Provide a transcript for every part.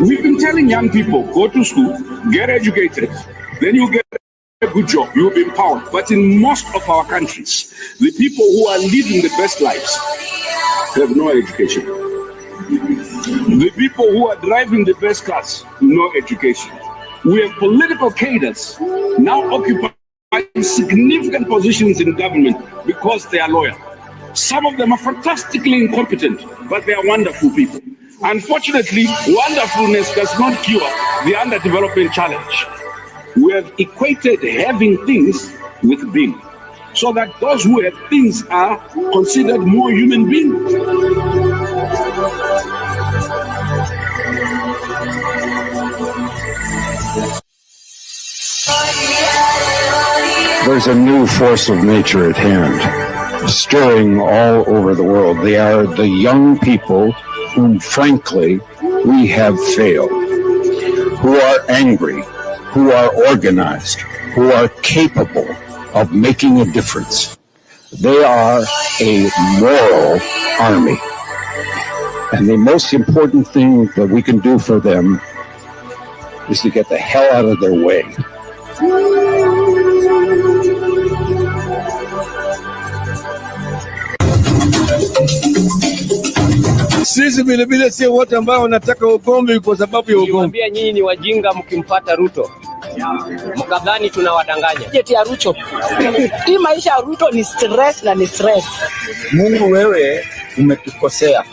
We've been telling young people, go to school, get educated, then you get a good job, you'll be empowered. But in most of our countries, the people who are living the best lives have no education. The people who are driving the best cars, no education. We have political cadres now occupying significant positions in government because they are loyal. Some of them are fantastically incompetent, but they are wonderful people. Unfortunately, wonderfulness does not cure the underdevelopment challenge. We have equated having things with being, so that those who have things are considered more human beings. There's a new force of nature at hand, stirring all over the world. They are the young people whom, frankly, we have failed, who are angry, who are organized, who are capable of making a difference. They are a moral army. And the most important thing that we can do for them is to get the hell out of their way. Sisi vile vile sio wote ambao wanataka ugomvi kwa sababu ya ugomvi. Niwaambia nyinyi ni wajinga mkimpata Ruto. Mkadhani tunawadanganya. Jeti ya Ruto. Hii maisha ya Ruto ni stress na ni stress. Mungu, wewe umetukosea.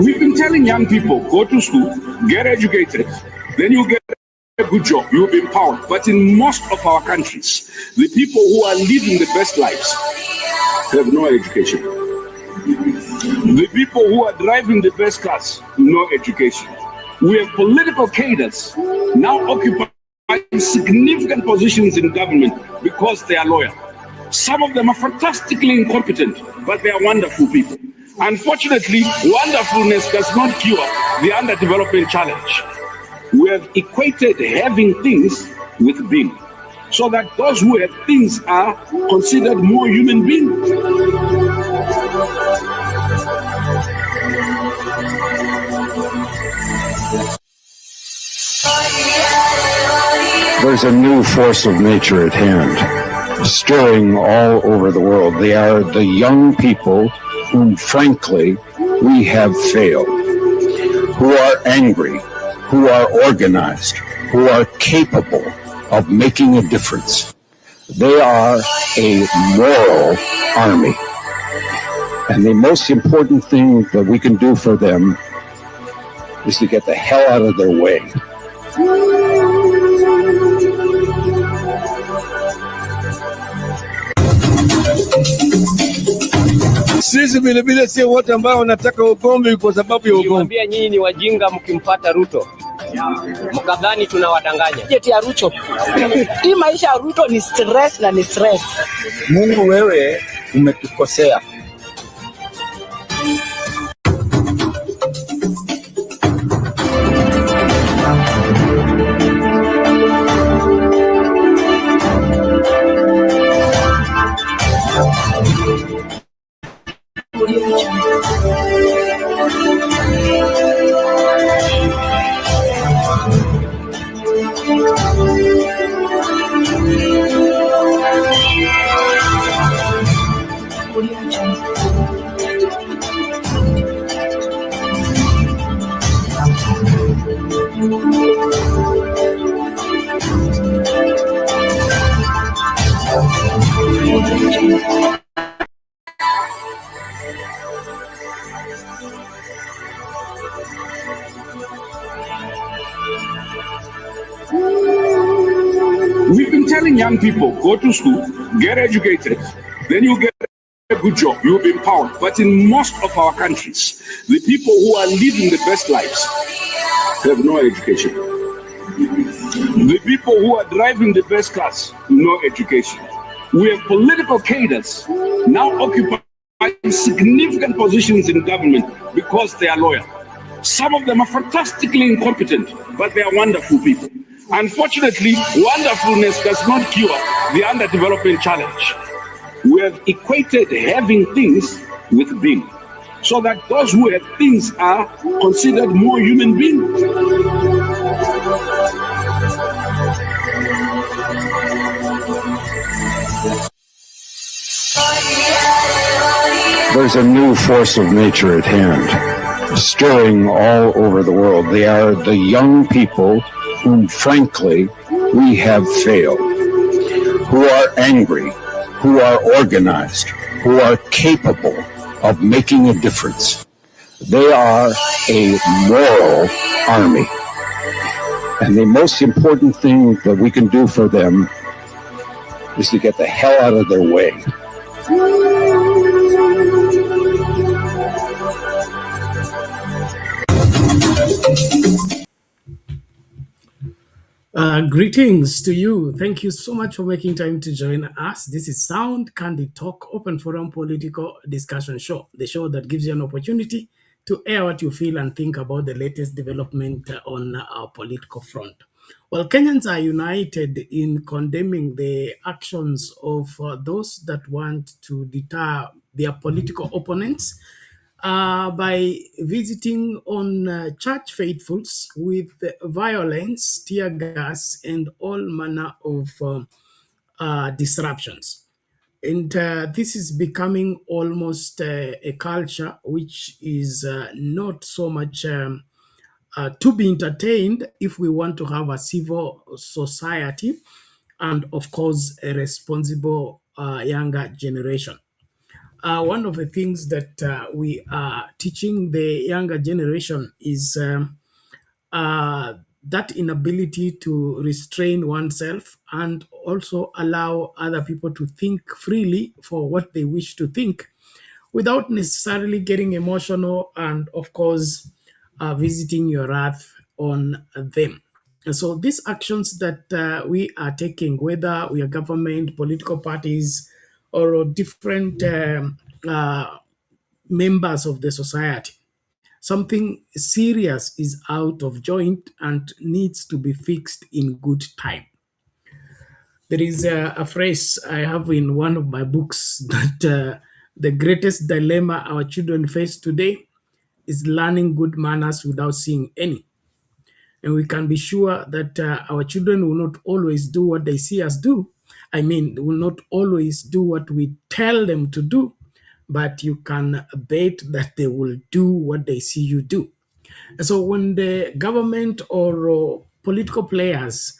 We've been telling young people, go to school, get educated, then you get a good job, you'll be empowered. But in most of our countries, the people who are living the best lives have no education. The people who are driving the best cars, no education. We have political cadres now occupying significant positions in government because they are loyal. Some of them are fantastically incompetent, but they are wonderful people. Unfortunately, wonderfulness does not cure the underdevelopment challenge. We have equated having things with being, so that those who have things are considered more human beings. There's a new force of nature at hand, stirring all over the world. They are the young people whom, frankly, we have failed, who are angry, who are organized, who are capable of making a difference. They are a moral army. And the most important thing that we can do for them is to get the hell out of their way. Sisi vile vile sio wote ambao wanataka ugomvi kwa sababu ya ugomvi. Niwaambia nyinyi ni wajinga mkimpata Ruto. Mkadhani tunawadanganya. Jeti ya Ruto. Hii maisha ya Ruto ni stress na ni stress. Mungu, wewe umetukosea. Audio We've been telling young people, go to school, get educated, then you get a good job, you'll be empowered. But in most of our countries, the people who are living the best lives have no education. The people who are driving the best cars, no education. We have political cadres now occupying significant positions in government because they are loyal. Some of them are fantastically incompetent, but they are wonderful people. Unfortunately, wonderfulness does not cure the underdevelopment challenge. We have equated having things with being, so that those who have things are considered more human beings. There's a new force of nature at hand, stirring all over the world. They are the young people whom, frankly, we have failed, who are angry, who are organized, who are capable of making a difference. They are a moral army. And the most important thing that we can do for them is to get the hell out of their way. Greetings to you. Thank you so much for making time to join us. This is Sound Candid Talk, open forum political discussion show, the show that gives you an opportunity to air what you feel and think about the latest development on our political front. Well, Kenyans are united in condemning the actions of those that want to deter their political opponents by visiting on church faithfuls with violence, tear gas, and all manner of disruptions. And this is becoming almost a culture which is not so much to be entertained if we want to have a civil society and, of course, a responsible younger generation. One of the things that we are teaching the younger generation is that inability to restrain oneself and also allow other people to think freely for what they wish to think without necessarily getting emotional and, of course, visiting your wrath on them. And so these actions that we are taking, whether we are government, political parties, or different members of the society, something serious is out of joint and needs to be fixed in good time. There is a phrase I have in one of my books that the greatest dilemma our children face today is learning good manners without seeing any. And we can be sure that our children will not always do what they see us do. I mean, they will not always do what we tell them to do, but you can bet that they will do what they see you do. And so when the government or political players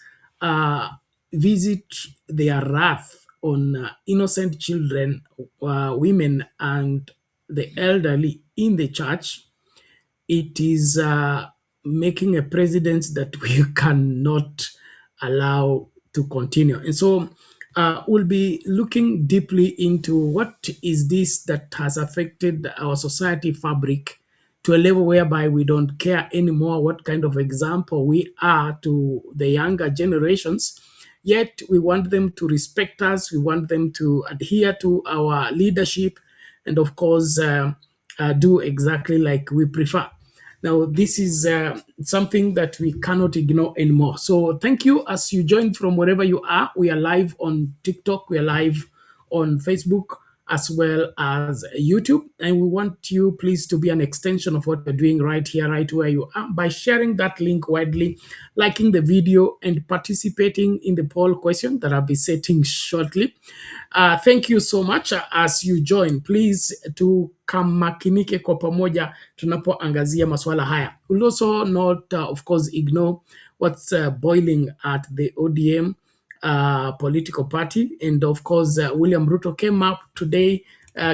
visit their wrath on innocent children, women, and the elderly in the church, it is making a precedent that we cannot allow to continue. And so we'll be looking deeply into what is this that has affected our society fabric to a level whereby we don't care anymore what kind of example we are to the younger generations. Yet we want them to respect us, we want them to adhere to our leadership, and of course, do exactly like we prefer. Now, this is something that we cannot ignore anymore. So thank you as you join from wherever you are. We are live on TikTok, we are live on Facebook, as well as YouTube. And we want you, please, to be an extension of what we're doing right here, right where you are, by sharing that link widely, liking the video, and participating in the poll question that I'll be setting shortly. Thank you so much as you join. Please tukamakinike kwa pamoja tunapoangazia masuala haya. We'll also not, of course, ignore what's boiling at the ODM political party. And of course, William Ruto came up today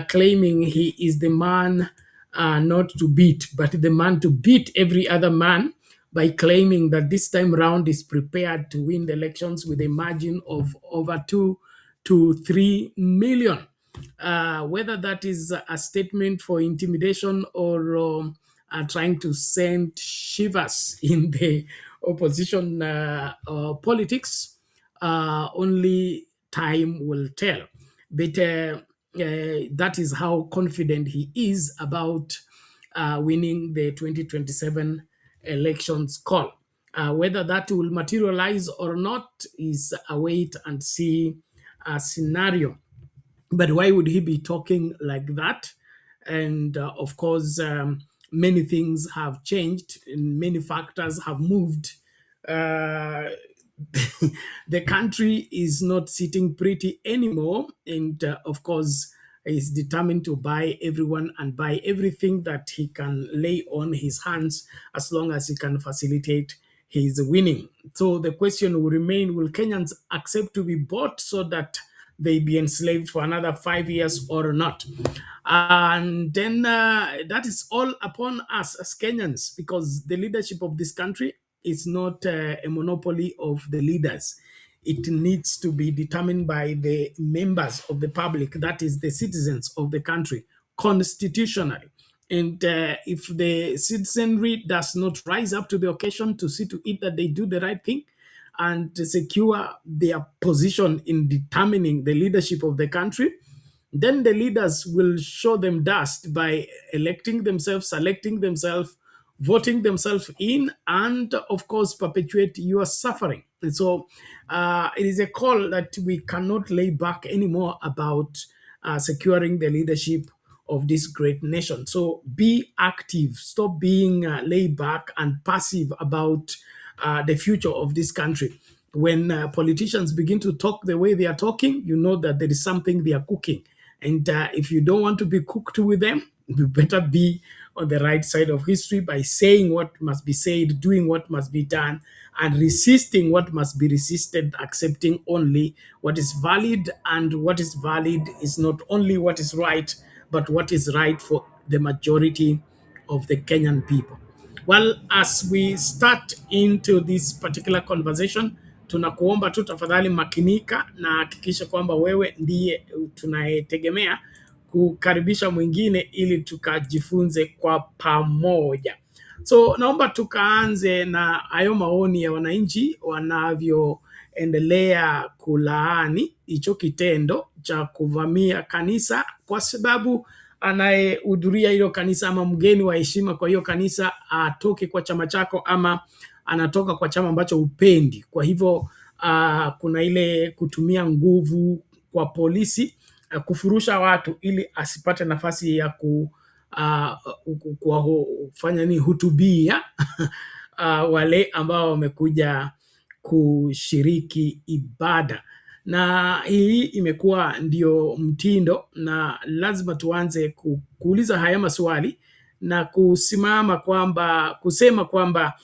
claiming he is the man not to beat, but the man to beat every other man by claiming that this time round is prepared to win the elections with a margin of over 2 to 3 million. Whether that is a statement for intimidation or trying to send shivers in the opposition politics, only time will tell. But that is how confident he is about winning the 2027 elections call. Whether that will materialize or not is a wait and see scenario. But why would he be talking like that? And of course, many things have changed and many factors have moved. Uh, the country is not sitting pretty anymore. And of course, is determined to buy everyone and buy everything that he can lay on his hands as long as he can facilitate his winning. So the question will remain, will Kenyans accept to be bought so that they be enslaved for another 5 years or not? And then that is all upon us as Kenyans, because the leadership of this country is not a monopoly of the leaders. It needs to be determined by the members of the public, that is the citizens of the country, constitutionally. And if the citizenry does not rise up to the occasion to see to it that they do the right thing and to secure their position in determining the leadership of the country, then the leaders will show them dust by electing themselves, selecting themselves, voting themselves in, and of course perpetuate your suffering. And so it is a call that we cannot lay back anymore about securing the leadership of this great nation. So be active, stop being laid back and passive about the future of this country. When politicians begin to talk the way they are talking, you know that there is something they are cooking. And if you don't want to be cooked with them, you better be on the right side of history by saying what must be said, doing what must be done, and resisting what must be resisted, accepting only what is valid. And what is valid is not only what is right, but what is right for the majority of the Kenyan people. Well, as we start into this particular conversation, tunakuomba tu tafadhali makinika na hakikisha kwamba wewe ndiye tunayetegemea kukaribisha mwingine ili tukajifunze kwa pamoja. So naomba tukaanze na hayo maoni ya wananchi wanavyoendelea kulaani hicho kitendo cha kuvamia kanisa, kwa sababu anayehudhuria hilo kanisa ama mgeni wa heshima kwa hiyo kanisa atoke kwa chama chako ama anatoka kwa chama ambacho upendi. Kwa hivyo kuna ile kutumia nguvu kwa polisi kufurusha watu ili asipate nafasi ya kufanya ni hutubia wale ambao wamekuja kushiriki ibada. Na hii imekuwa ndio mtindo, na lazima tuanze kuuliza haya maswali na kusema kwamba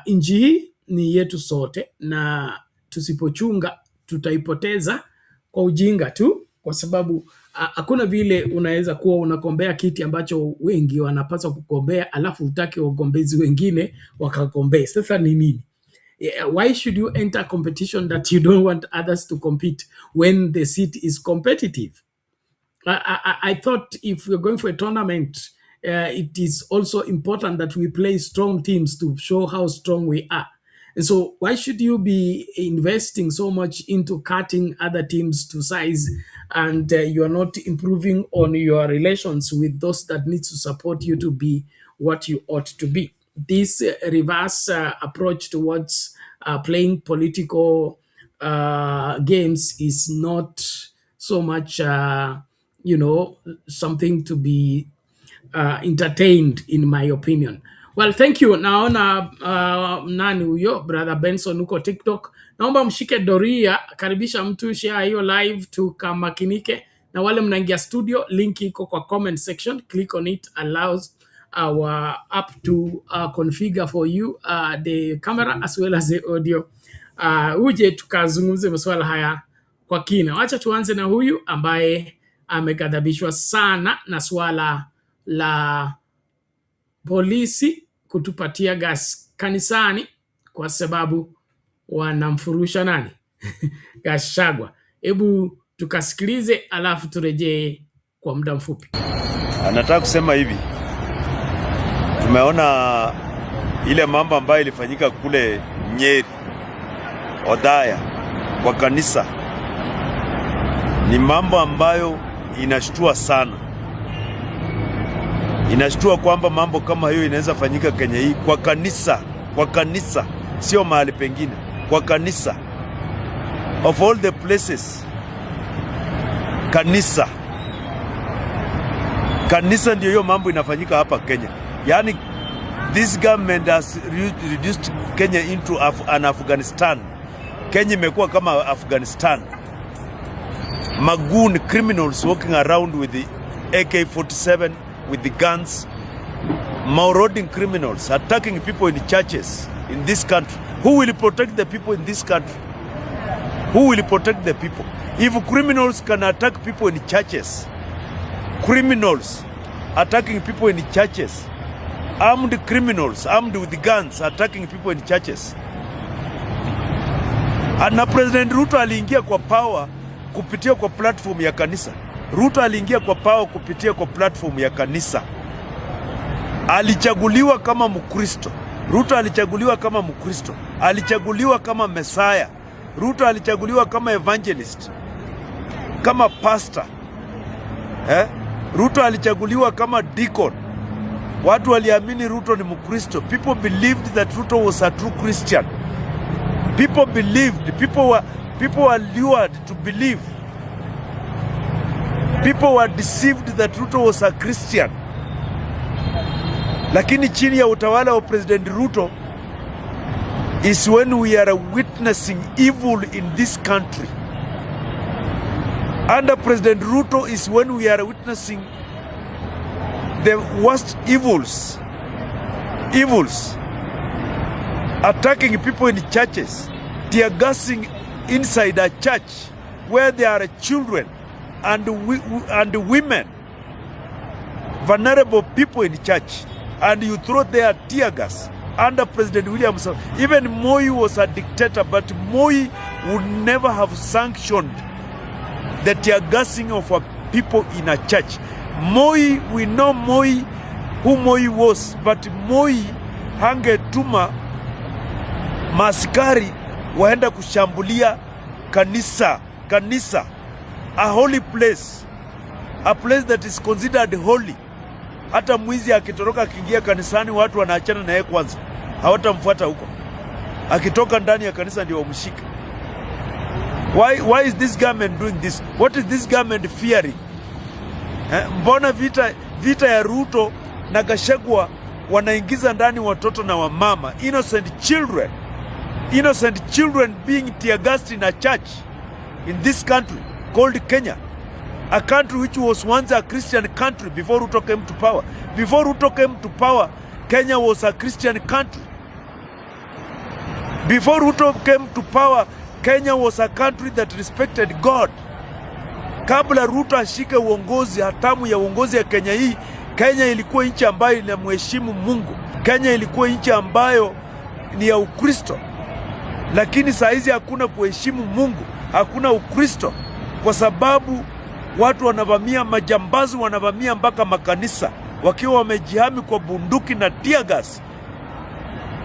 nchi hii ni yetu sote, na tusipochunga tutaipoteza kwa ujinga tu, kwa sababu hakuna vile unaweza kuwa unagombea kiti ambacho wengi wanapaswa kugombea alafu utake wagombezi wengine wakagombea. Sasa ni nini? Why should you enter competition that you don't want others to compete when the seat is competitive? I thought if we're going for a tournament, it is also important that we play strong teams to show how strong we are. And so why should you be investing so much into cutting other teams to size, and you are not improving on your relations with those that need to support you to be what you ought to be? This reverse approach towards playing political games is not so much, something to be entertained, in my opinion. Well, thank you. Naona nani huyo brother Benson uko TikTok. Naomba mshike doria, karibisha mtu, share hiyo live tukamakinike. Na wale mnaingia studio, link iko kwa comment section. Click on it, allows our app to configure for you the camera as well as the audio. Uje tukazungumze masuala haya kwa kina. Wacha tuanze na huyu ambaye amegadhabishwa sana na swala la polisi kutupatia gas kanisani kwa sababu wanamfurusha nani? Gachagua. Hebu tukasikilize alafu turejee kwa muda mfupi. Nataka kusema hivi. Tumeona ile mambo ambayo ilifanyika kule Nyeri, Odhaya, kwa kanisa. Ni mambo ambayo inashtua sana. Inashtua kwamba mambo kama hiyo inaweza fanyika Kenya hii kwa kanisa, sio mahali pengine, kwa kanisa. Of all the places, kanisa ndio hiyo mambo inafanyika hapa Kenya. Yani this government has reduced Kenya into an Afghanistan. Kenya imekuwa kama Afghanistan. Magoon criminals walking around with the AK-47, with the guns, marauding criminals, attacking people in churches in this country. Who will protect the people in this country? Who will protect the people? If criminals can attack people in churches, criminals attacking people in churches, armed criminals, armed with guns, attacking people in churches. Na President Ruto aliingia kwa power kupitia kwa platform ya kanisa. Ruto aliingia kwa power kupitia kwa platform ya kanisa. Alichaguliwa kama Mkristo. Ruto alichaguliwa kama Mkristo. Alichaguliwa kama Messiah. Ruto alichaguliwa kama evangelist, kama pastor. Ruto alichaguliwa kama deacon. Watu waliamini Ruto ni Mkristo. People believed that Ruto was a true Christian. People believed, people were lured to believe. People were deceived that Ruto was a Christian. Lakini chini ya utawala wa President Ruto is when we are witnessing evil in this country. Under President Ruto is when we are witnessing the worst evils. Attacking people in churches, tear gassing inside a church where there are children and women, vulnerable people in church, and you throw their tear gas. Under President William Ruto, even Moi was a dictator, but Moi would never have sanctioned the tear gassing of people in a church. Moi, we know Moi, who Moi was, but Moi hangetuma maskari waenda kushambulia kanisa, a holy place, a place that is considered holy. Hata mwizi akitoroka akiingia kanisani, watu wanaachana naye kwanza, hawatamfuata huko. Akitoka ndani ya kanisa ndio wamshike. Why is this government doing this? What is this government fearing? Mbona vita ya Ruto na Gachagua wanaingiza ndani watoto na wamama, innocent children being tear gassed in a church in this country called Kenya, a country which was once a Christian country before Ruto came to power. Before Ruto came to power, Kenya was a Christian country. Before Ruto came to power, Kenya was a country that respected God. Kabla Ruto ashike uongozi, hatamu ya uongozi ya Kenya hii, Kenya ilikuwa nchi ambayo inamheshimu Mungu. Kenya ilikuwa nchi ambayo ni ya Ukristo. Lakini saa hizi hakuna kuheshimu Mungu, hakuna Ukristo, kwa sababu watu wanavamia, majambazi wanavamia mpaka makanisa wakiwa wamejihami kwa bunduki na tear gas,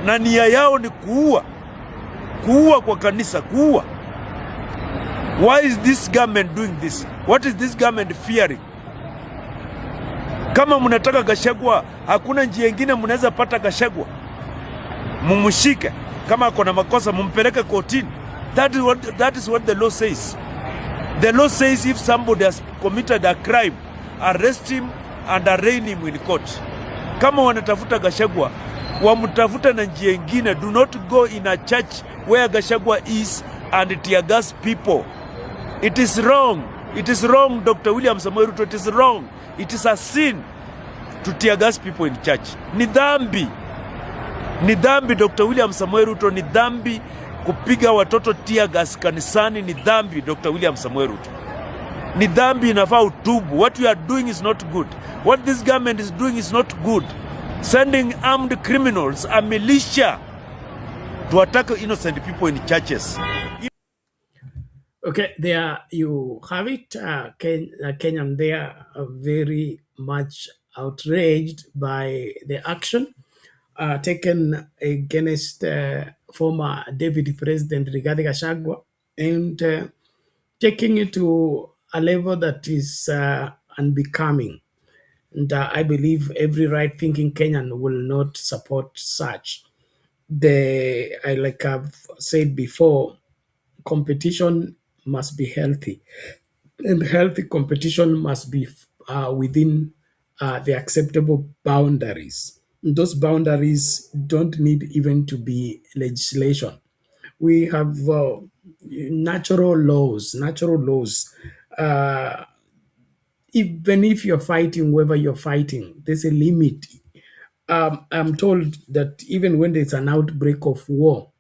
na nia yao ni kuua kwa kanisa, kuua. Why is this government doing this? What is this government fearing? Kama mnataka Gachagua, hakuna njia nyingine mnaweza pata Gachagua. Mumshike, kama kuna makosa mumpeleke kotini. That is what the law says. The law says if somebody has committed a crime, arrest him and arraign him in court. Kama wanatafuta Gachagua, wamtafuta na njia nyingine. Do not go in a church where Gachagua is and tear gas people. It is wrong. It is wrong, Dr. William Ruto. It is wrong. It is a sin to tear gas people in church. Ni dhambi. Ni dhambi, Dr. William Ruto. Ni dhambi kupiga watoto tear gas kanisani. Ni dhambi, Dr. William Ruto. Ni dhambi, inafaa utubu. What you are doing is not good. What this government is doing is not good. Sending armed criminals, a militia, to attack innocent people in churches. Okay, there you have it. Kenyan, they are very much outraged by the action taken against former Deputy President Rigathi Gachagua, and taking it to a level that is unbecoming. And I believe every right-thinking Kenyan will not support such. Like I've said before, competition must be healthy, and healthy competition must be within the acceptable boundaries. Those boundaries don't need even to be legislation. We have natural laws. Natural laws. Even if you're fighting, whoever you're fighting, there's a limit. I'm told that even when there's an outbreak of war,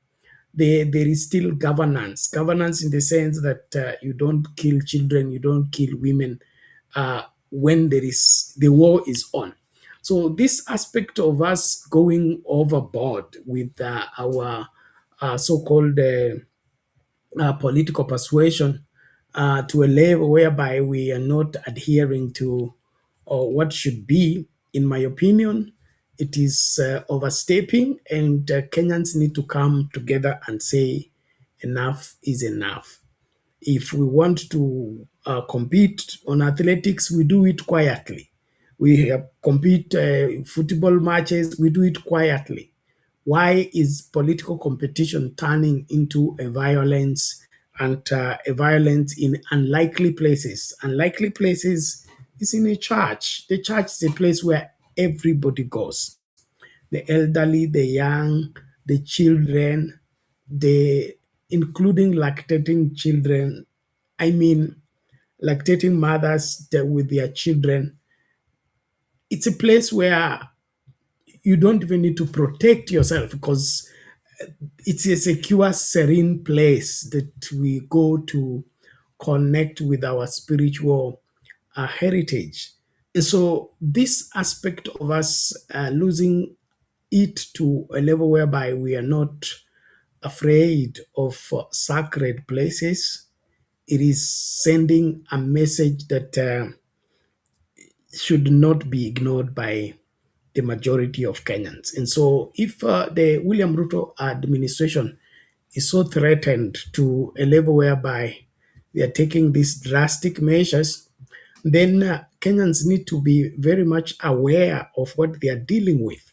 there is still governance. Governance in the sense that you don't kill children, you don't kill women when the war is on. So this aspect of us going overboard with our so-called political persuasion to a level whereby we are not adhering to what should be, in my opinion, it is overstepping, and Kenyans need to come together and say enough is enough. If we want to compete on athletics, we do it quietly. We compete football matches, we do it quietly. Why is political competition turning into a violence, and a violence in unlikely places? Unlikely places is in a church. The church is a place where everybody goes. The elderly, the young, the children, the including lactating children. I mean, lactating mothers with their children. It's a place where you don't even need to protect yourself, because it's a secure, serene place that we go to connect with our spiritual heritage. And so, this aspect of us losing it to a level whereby we are not afraid of sacred places, it is sending a message that should not be ignored by the majority of Kenyans. And so, if the William Ruto administration is so threatened to a level whereby they are taking these drastic measures, then Kenyans need to be very much aware of what they are dealing with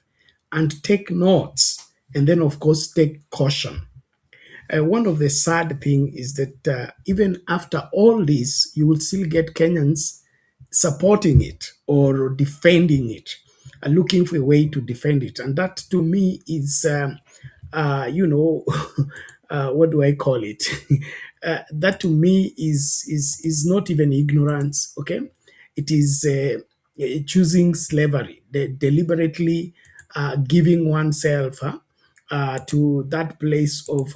and take notes, and then, of course, take caution. One of the sad thing is that even after all this, you will still get Kenyans supporting it or defending it, looking for a way to defend it, and that to me is, you know, what do I call it? That to me is not even ignorance. Okay, it is choosing slavery, deliberately giving oneself to that place of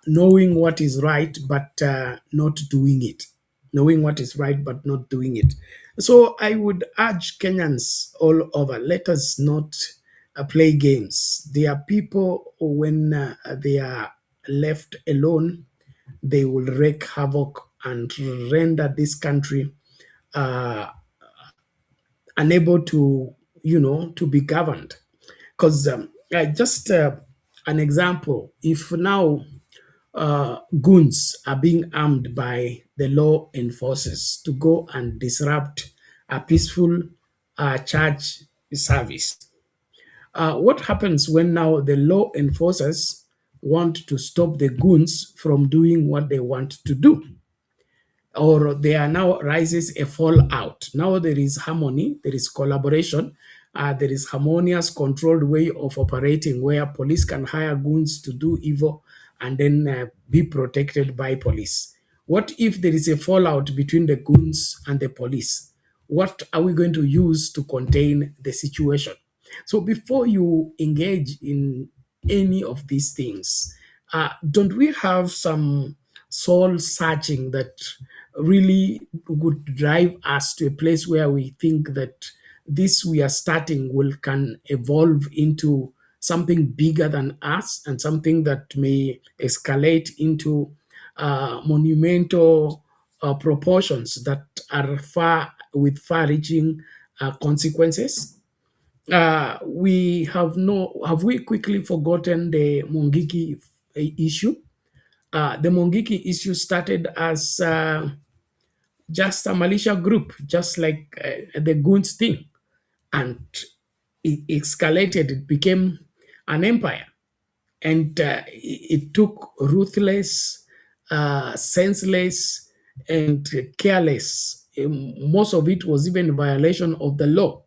knowing what is right but not doing it. Knowing what is right but not doing it. So I would urge Kenyans all over, let us not play games. There are people, when they are left alone, they will wreak havoc and render this country unable to, to be governed. Because just an example, if now goons are being armed by the law enforcers to go and disrupt a peaceful church service, what happens when now the law enforcers want to stop the goons from doing what they want to do? Or there now rises a fallout. Now there is harmony, there is collaboration, there is harmonious, controlled way of operating where police can hire goons to do evil and then be protected by police. What if there is a fallout between the goons and the police? What are we going to use to contain the situation? So before you engage in any of these things, don't we have some soul searching that really would drive us to a place where we think that this we are starting can evolve into something bigger than us and something that may escalate into monumental proportions that are far-reaching consequences. Have we quickly forgotten the Mungiki issue? The Mungiki issue started as just a militia group, just like the Goons thing, and it escalated. It became an empire, and it took ruthless, senseless, and careless. Most of it was even violation of the law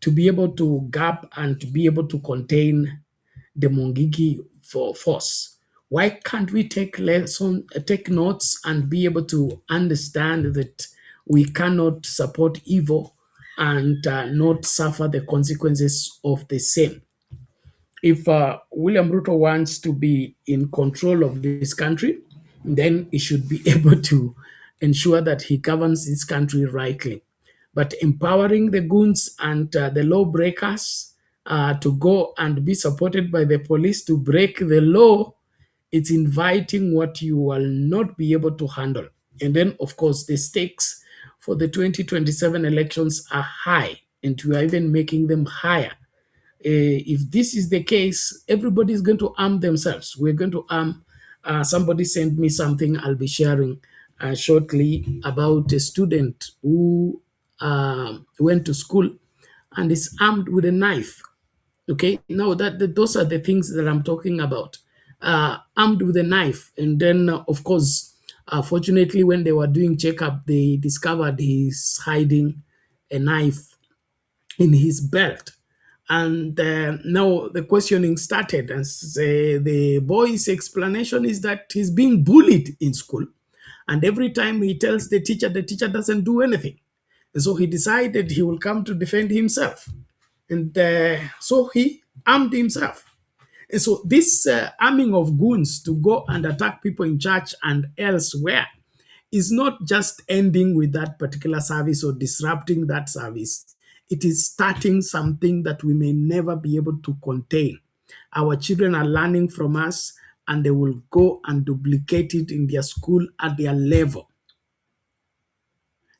to be able to gap and to be able to contain the Mungiki force. Why can't we take notes and be able to understand that we cannot support evil and not suffer the consequences of the same? If William Ruto wants to be in control of this country, then he should be able to ensure that he governs this country rightly. But empowering the goons and the lawbreakers to go and be supported by the police to break the law, it's inviting what you will not be able to handle. And then, of course, the stakes for the 2027 elections are high, and we are even making them higher. If this is the case, everybody is going to arm themselves. We're going to arm. Somebody sent me something I'll be sharing shortly about a student who went to school and is armed with a knife. Okay, now those are the things that I'm talking about. Armed with a knife, and then of course, fortunately, when they were doing checkup, they discovered he's hiding a knife in his belt. And now the questioning started, and the boy's explanation is that he's being bullied in school. And every time he tells the teacher doesn't do anything. And so he decided he will come to defend himself. And so he armed himself. And so this arming of goons to go and attack people in church and elsewhere is not just ending with that particular service or disrupting that service. It is starting something that we may never be able to contain. Our children are learning from us, and they will go and duplicate it in their school at their level.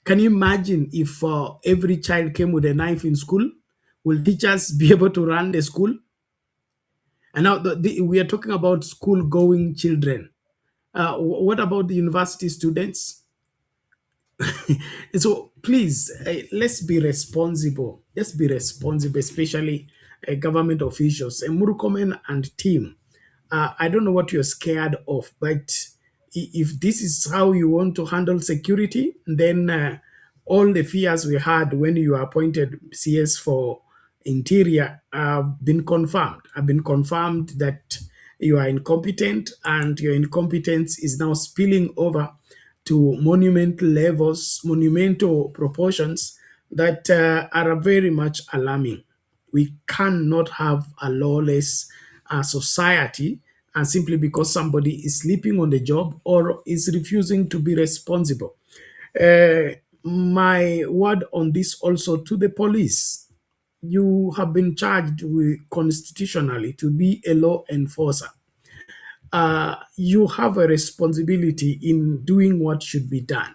Can you imagine if every child came with a knife in school? Will teachers be able to run the school? And now we are talking about school-going children. What about the university students? So please, let's be responsible. Let's be responsible, especially government officials. And Murukomen and team, I don't know what you're scared of, but if this is how you want to handle security, then all the fears we had when you appointed CS for Interior have been confirmed. Have been confirmed that you are incompetent, and your incompetence is now spilling over to monumental proportions that are very much alarming. We cannot have a lawless society simply because somebody is sleeping on the job or is refusing to be responsible. My word on this also to the police. You have been charged with constitutionally to be a law enforcer. You have a responsibility in doing what should be done.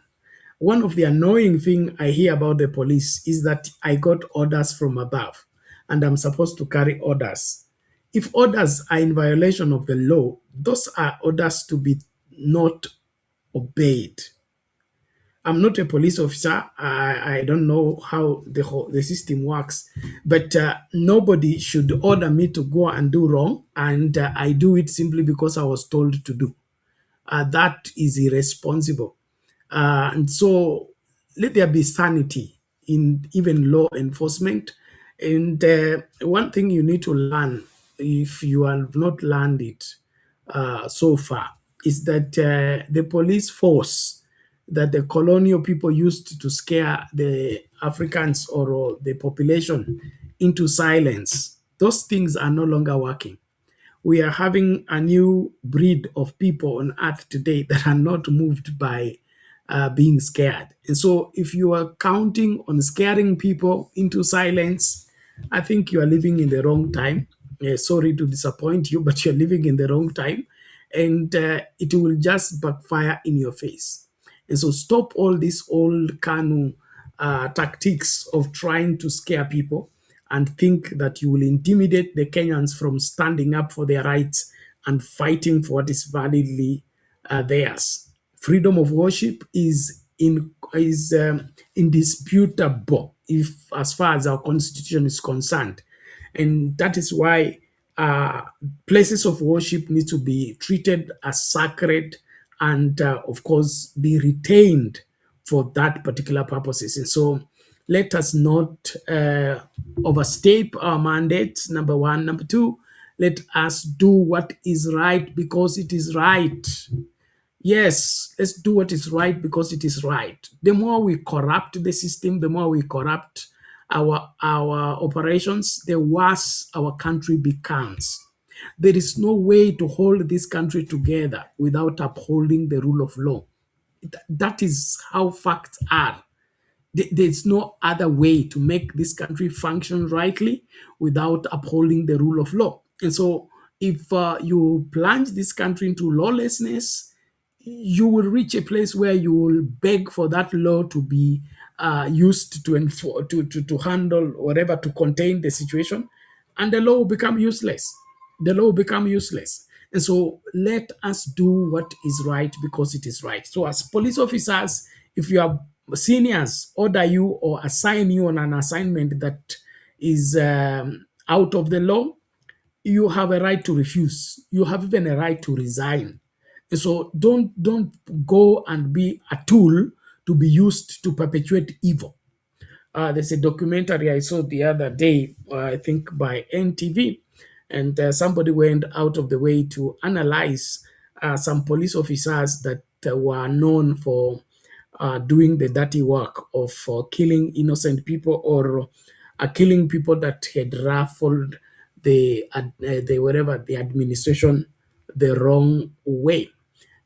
One of the annoying things I hear about the police is that I got orders from above and I'm supposed to carry orders. If orders are in violation of the law, those are orders to be not obeyed. I'm not a police officer. I don't know how the system works, but nobody should order me to go and do wrong, and I do it simply because I was told to do. That is irresponsible. And so let there be sanity in even law enforcement. And one thing you need to learn, if you have not learned it so far, is that the police force that the colonial people used to scare the Africans or the population into silence, those things are no longer working. We are having a new breed of people on earth today that are not moved by being scared. And so if you are counting on scaring people into silence, I think you are living in the wrong time. Sorry to disappoint you, but you're living in the wrong time, and it will just backfire in your face. And so stop all these old Kanu tactics of trying to scare people and think that you will intimidate the Kenyans from standing up for their rights and fighting for what is validly theirs. Freedom of worship is indisputable, if as far as our constitution is concerned, and that is why places of worship need to be treated as sacred and, of course, be retained for that particular purposes. And so let us not overstep our mandates, number one. Number two, let us do what is right because it is right. Yes, let's do what is right because it is right. The more we corrupt the system, the more we corrupt our operations, the worse our country becomes. There is no way to hold this country together without upholding the rule of law. That is how facts are. There's no other way to make this country function rightly without upholding the rule of law. And so if you plunge this country into lawlessness, you will reach a place where you will beg for that law to be used to enforce, to handle whatever, to contain the situation, and the law will become useless. The law will become useless. And so let us do what is right because it is right. So as police officers, if your seniors order you or assign you on an assignment that is out of the law, you have a right to refuse. You have even a right to resign. And so don't go and be a tool to be used to perpetuate evil. There's a documentary I saw the other day, I think by NTV, and somebody went out of the way to analyze some police officers that were known for doing the dirty work of killing innocent people or killing people that had ruffled the administration the wrong way.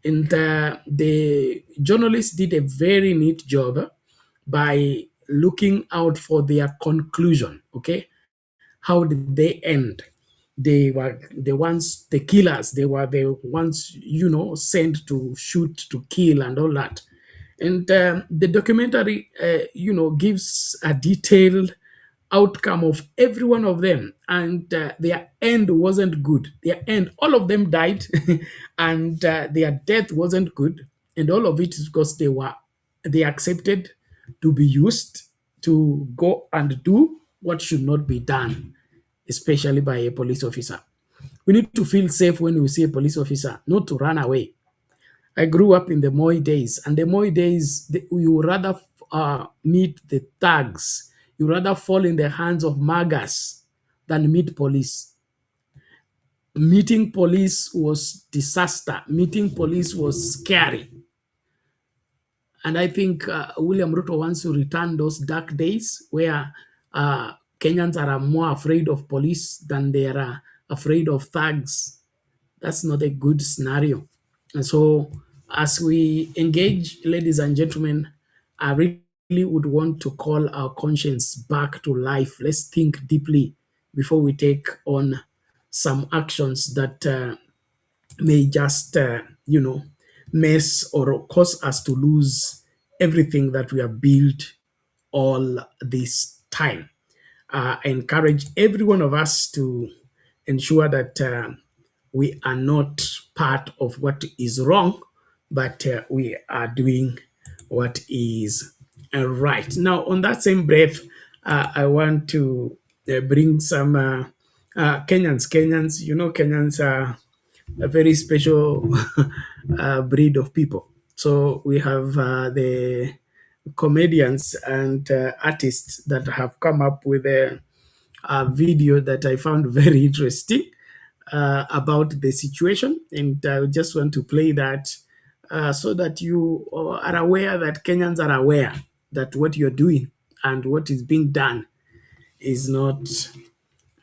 And the journalists did a very neat job by looking out for their conclusion. Okay, how did they end? They were the ones, the killers. They were the ones, sent to shoot, to kill, and all that. And the documentary, gives a detailed outcome of every one of them, and their end wasn't good. Their end, all of them died, and their death wasn't good, and all of it is because they accepted to be used to go and do what should not be done, especially by a police officer. We need to feel safe when we see a police officer, not to run away. I grew up in the Moi days, and the Moi days, you would rather meet the thugs. You rather fall in the hands of magas than meet police. Meeting police was disaster. Meeting police was scary. And I think William Ruto wants to return those dark days where Kenyans are more afraid of police than they are afraid of thugs. That's not a good scenario. And so as we engage, ladies and gentlemen, I really would want to call our conscience back to life. Let's think deeply before we take on some actions that may just, mess or cause us to lose everything that we have built all this time. I encourage every one of us to ensure that we are not part of what is wrong, but we are doing what is right. Now, on that same breath, I want to bring some Kenyans. Kenyans, Kenyans are a very special breed of people. So we have the comedians and artists that have come up with a video that I found very interesting about the situation, and I just want to play that so that you are aware that Kenyans are aware that what you're doing and what is being done is not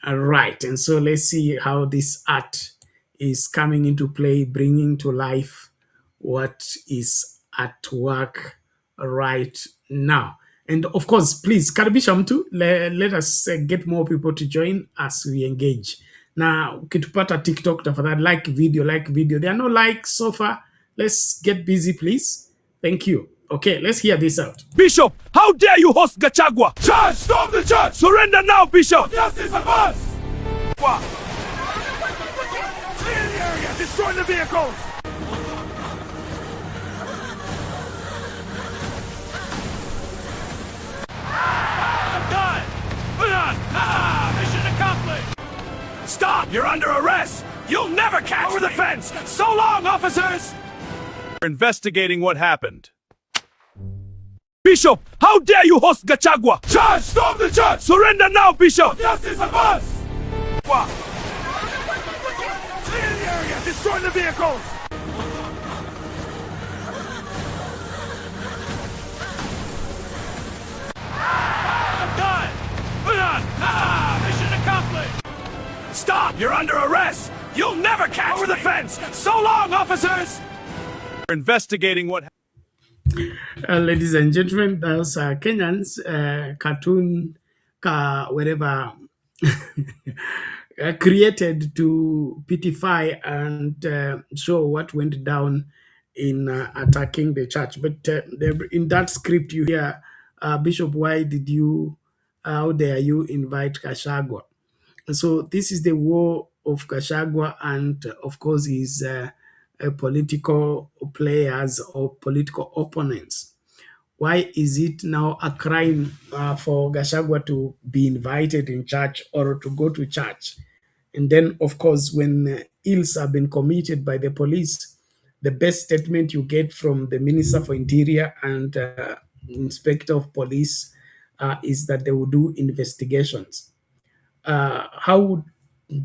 right. And so let's see how this art is coming into play, bringing to life what is at work right now. And of course, please, karibisha mtu, let us get more people to join as we engage. Now, ukitupata TikTok, tafadhali like video. There are no likes so far. Let's get busy, please. Thank you. Okay, let's hear this out. Bishop, how dare you host Gachagua? Church, stop the church! Surrender now, Bishop! Justice of us! What? Clear the area! Destroy the vehicles! I'm done! Put on! Mission accomplished! Stop! You're under arrest! You'll never catch over the fence! So long, officers! We're investigating what happened. Bishop, how dare you host Gachagua? Church, stop the church! Surrender now, Bishop! Justice of us! What? Clear the area! Destroy the vehicles! I'm done! Put on! Mission accomplished! Stop! You're under arrest! You'll never catch over the fence! So long, officers! We're investigating what happened. Ladies and gentlemen, those are Kenyans, cartoon, whatever, created to pitify and show what went down in attacking the church. But in that script, you hear, Bishop, how dare you invite Gachagua? And so this is the war of Gachagua and, of course, his political players or political opponents. Why is it now a crime for Gachagua to be invited in church or to go to church? And then, of course, when ills have been committed by the police, the best statement you get from the Minister for Interior and Inspector of Police is that they will do investigations. How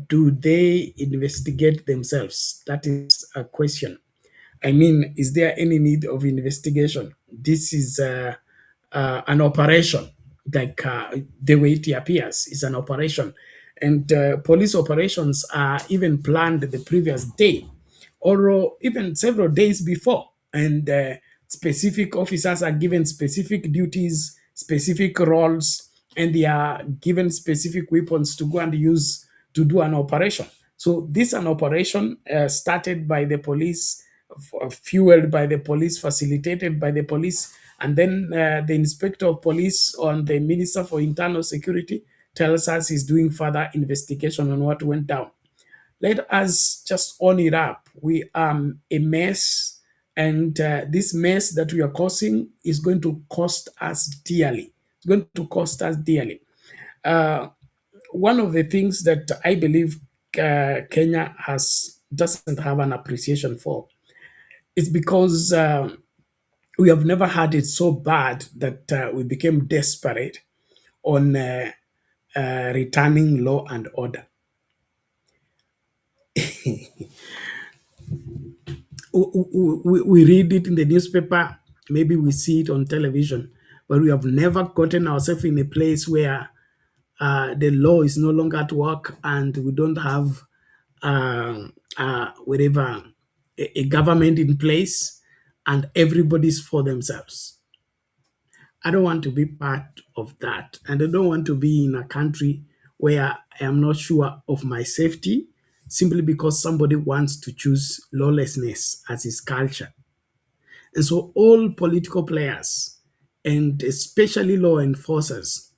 do they investigate themselves? That is a question. I mean, is there any need of investigation? This is an operation, like the way it appears is an operation. And police operations are even planned the previous day or even several days before. And specific officers are given specific duties, specific roles, and they are given specific weapons to go and use to do an operation. So this is an operation started by the police, fueled by the police, facilitated by the police, and then the inspector of police on the Minister for Internal Security tells us he's doing further investigation on what went down. Let us just own it up. We are a mess, and this mess that we are causing is going to cost us dearly. It's going to cost us dearly. One of the things that I believe Kenya doesn't have an appreciation for is because we have never had it so bad that we became desperate on returning law and order. We read it in the newspaper, maybe we see it on television, but we have never gotten ourselves in a place where the law is no longer at work and we don't have whatever, a government in place and everybody's for themselves. I don't want to be part of that. And I don't want to be in a country where I am not sure of my safety simply because somebody wants to choose lawlessness as his culture. And so all political players, and especially law enforcers,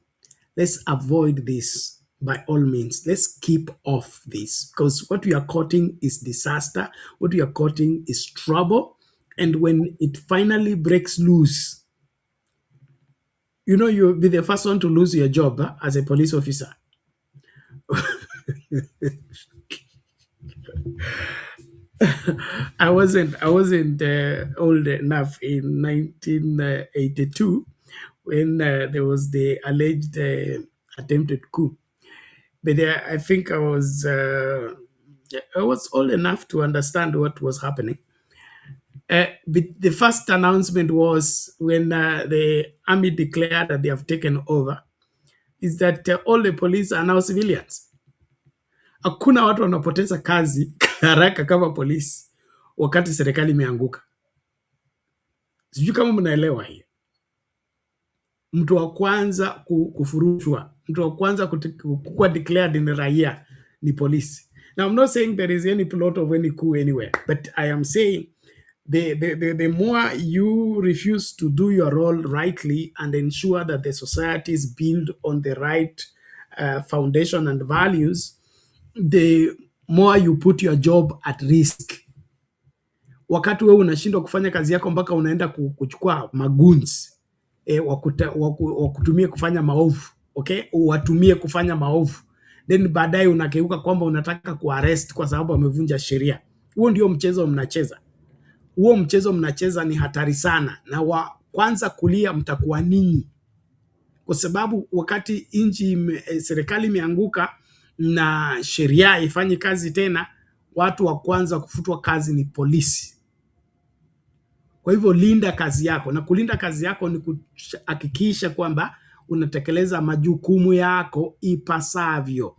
let's avoid this by all means. Let's keep off this, because what we are courting is disaster. What we are courting is trouble. And when it finally breaks loose, you know, you'll be the first one to lose your job as a police officer. I wasn't old enough in 1982 when there was the alleged attempted coup. But I think I was old enough to understand what was happening. But the first announcement was when the army declared that they have taken over, is that all the police are now civilians. Hakuna watu wanapoteza kazi haraka kama polisi wakati serikali imeanguka. Sijui kama mnaelewa hii. Mtu wa kwanza kufurushwa, mtu wa kwanza kuwa declared ni raia, ni polisi. Now I'm not saying there is any plot of any coup anywhere, but I am saying the more you refuse to do your role rightly and ensure that the society is built on the right foundation and values, the more you put your job at risk. Wakati wewe unashindwa kufanya kazi yako mpaka unaenda kuchukua magunzi wakutumie kufanya maovu, okay, watumie kufanya maovu, then baadaye unakeuka kwamba unataka kuarrest kwa sababu amevunja sheria. Huo ndio mchezo mnacheza. Huo mchezo mnacheza ni hatari sana, na wa kwanza kulia mtakuwa ninyi, kwa sababu wakati serikali imeanguka na sheria ifanye kazi tena, watu wa kwanza kufutwa kazi ni polisi. Kwa hivyo linda kazi yako, na kulinda kazi yako ni kuhakikisha kwamba unatekeleza majukumu yako ipasavyo.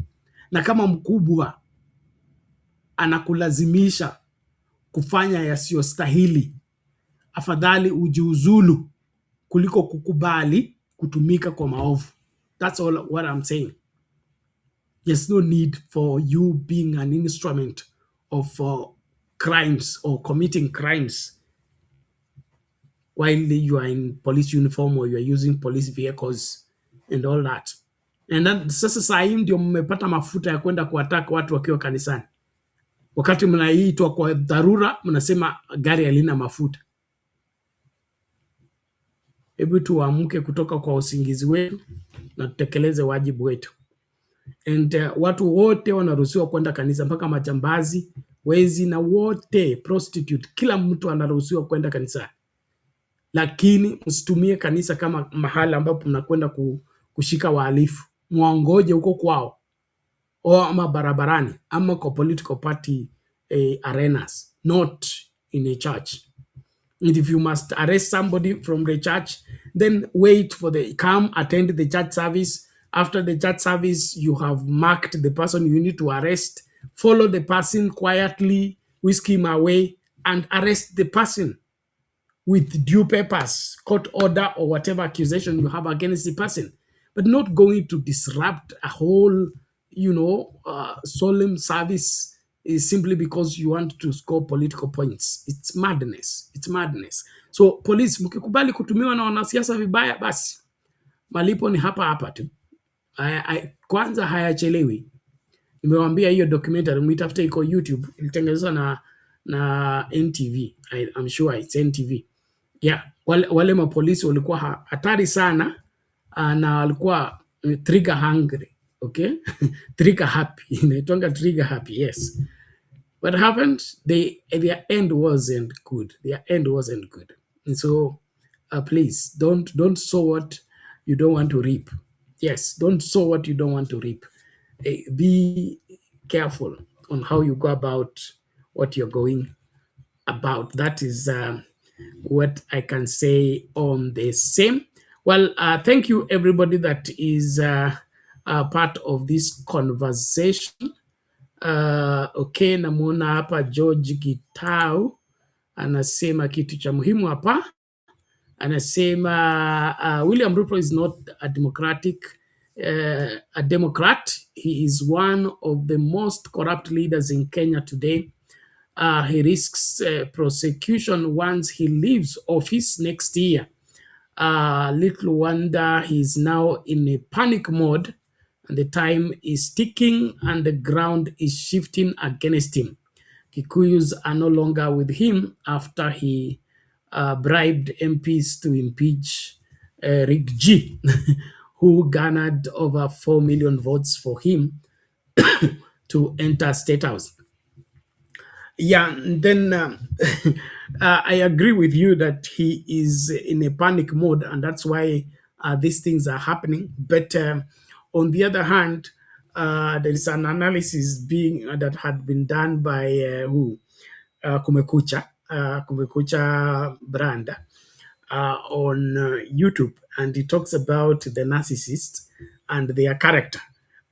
Na kama mkubwa anakulazimisha kufanya yasiyostahili, afadhali ujiuzulu kuliko kukubali kutumika kwa maovu. That's all what I'm saying. There's no need for you being an instrument of crimes or committing crimes while you are in police uniform or you are using police vehicles and all that. And then sasa saa hii ndio mmepata mafuta ya kwenda kuattack watu wakiwa kanisani. Wakati mnaitwa kwa dharura mnasema gari halina mafuta. Hebu tuamke kutoka kwa usingizi wetu na tutekeleze wajibu wetu. And watu wote wanaruhusiwa kwenda kanisa, mpaka majambazi, wezi na wote, prostitute, kila mtu anaruhusiwa kwenda kanisani. Lakini msitumie kanisa kama mahali ambapo mnakwenda kushika wahalifu. Muongoje huko kwao, o ama barabarani, ama kwa political party arenas, not in a church. And if you must arrest somebody from the church, then wait for come attend the church service. After the church service, you have marked the person you need to arrest. Follow the person quietly, whisk him away, and arrest the person with due papers, court order, or whatever accusation you have against the person. But not going to disrupt a whole, solemn service simply because you want to score political points. It's madness. It's madness. So police, mkikubali kutumiwa na wanasiasa vibaya, basi malipo ni hapa hapa tu. Kwanza hayachelewi. Nimewaambia hiyo documentary mtafuta, iko YouTube, ilitengenezwa na NTV. I'm sure it's NTV. Yeah, wale mapolisi walikuwa hatari sana, na walikuwa trigger hungry, okay? Trigger happy. Inaitwa trigger happy, yes. What happened? Their end wasn't good. Their end wasn't good. And so please don't sow what you don't want to reap. Yes, don't sow what you don't want to reap. Be careful on how you go about what you're going about. That is what I can say on the same. Well, thank you everybody that is part of this conversation. Okay, namuona hapa George Gitau anasema kitu cha muhimu hapa. Anasema William Ruto is not a Democrat. He is one of the most corrupt leaders in Kenya today. He risks prosecution once he leaves office next year. Little wonder he's now in a panic mode, and the time is ticking and the ground is shifting against him. Kikuyus are no longer with him after he bribed MPs to impeach Rick G, who garnered over 4 million votes for him to enter State House. Yeah, and then I agree with you that he is in a panic mode, and that's why these things are happening. But on the other hand, there is an analysis that had been done by Kumekucha brand on YouTube, and he talks about the narcissists and their character.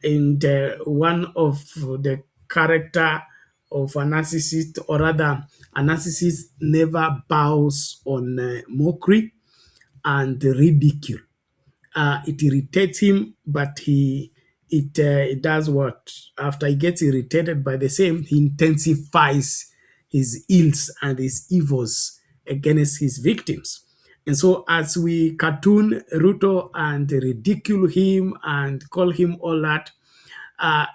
And one of the character of a narcissist, or rather, a narcissist never bows on mockery and ridicule. It irritates him, but it does what? After he gets irritated by the same, he intensifies his ills and his evils against his victims. And so, as we cartoon Ruto and ridicule him and call him all that,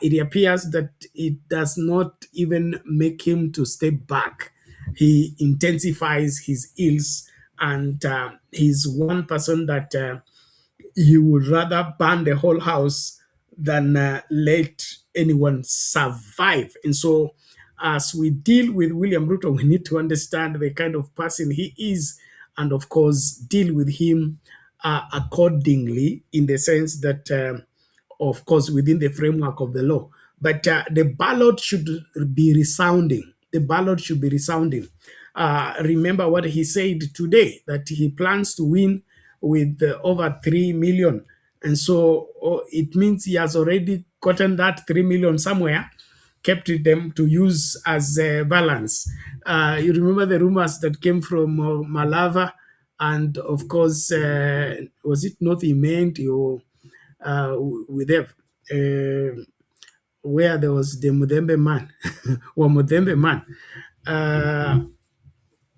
it appears that it does not even make him to step back. He intensifies his ills, and he's one person that he would rather burn the whole house than let anyone survive. And so, as we deal with William Ruto, we need to understand the kind of person he is, and of course, deal with him accordingly, in the sense that, of course, within the framework of the law. But the ballot should be resounding. The ballot should be resounding. Remember what he said today, that he plans to win with over 3 million. And so it means he has already gotten that 3 million somewhere, kept them to use as a balance. You remember the rumors that came from Malava, and of course, was it not Imenti or with them, where there was the Mudembe man, or Mudembe man.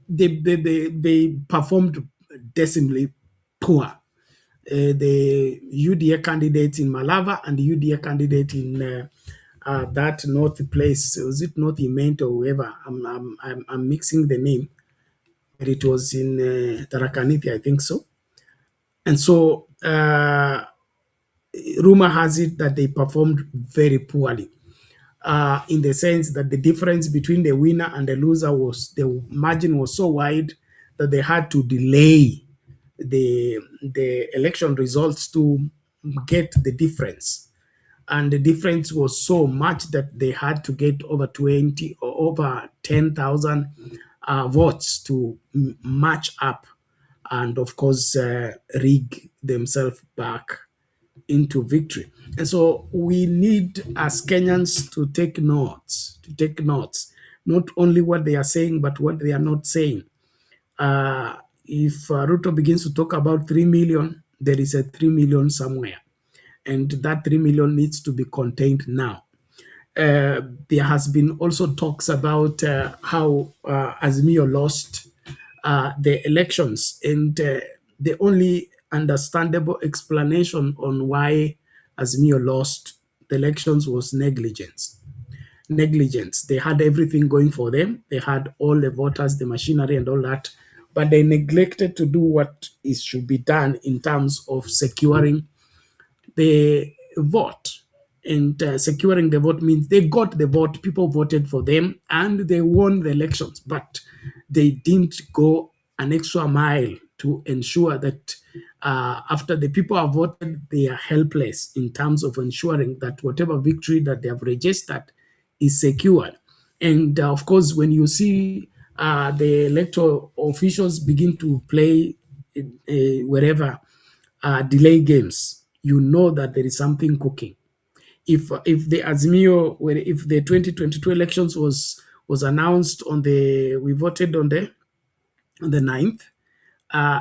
They performed decently poor. The UDA candidate in Malava and the UDA candidate in that north place, was it North Imento or whoever? I'm mixing the name, but it was in Tarakaniti, I think so. And so rumor has it that they performed very poorly, in the sense that the difference between the winner and the loser was, the margin was so wide that they had to delay the election results to get the difference. And the difference was so much that they had to get over 20 or over 10,000 votes to match up, and of course rig themselves back into victory. And so we need, as Kenyans, to take notes, not only what they are saying, but what they are not saying. If Ruto begins to talk about 3 million, there is a 3 million somewhere. And that 3 million needs to be contained now. There has been also talks about how Azimio lost the elections, and the only understandable explanation on why Azimio lost the elections was negligence. They had everything going for them. They had all the voters, the machinery, and all that, but they neglected to do what should be done in terms of securing the vote. And securing the vote means they got the vote, people voted for them, and they won the elections. But they didn't go an extra mile to ensure that after the people have voted, they are helpless in terms of ensuring that whatever victory that they have registered is secured. And of course, when you see the electoral officials begin to play wherever delay games, you know that there is something cooking. If the Azimio, if the 2022 elections was announced we voted on the 9th,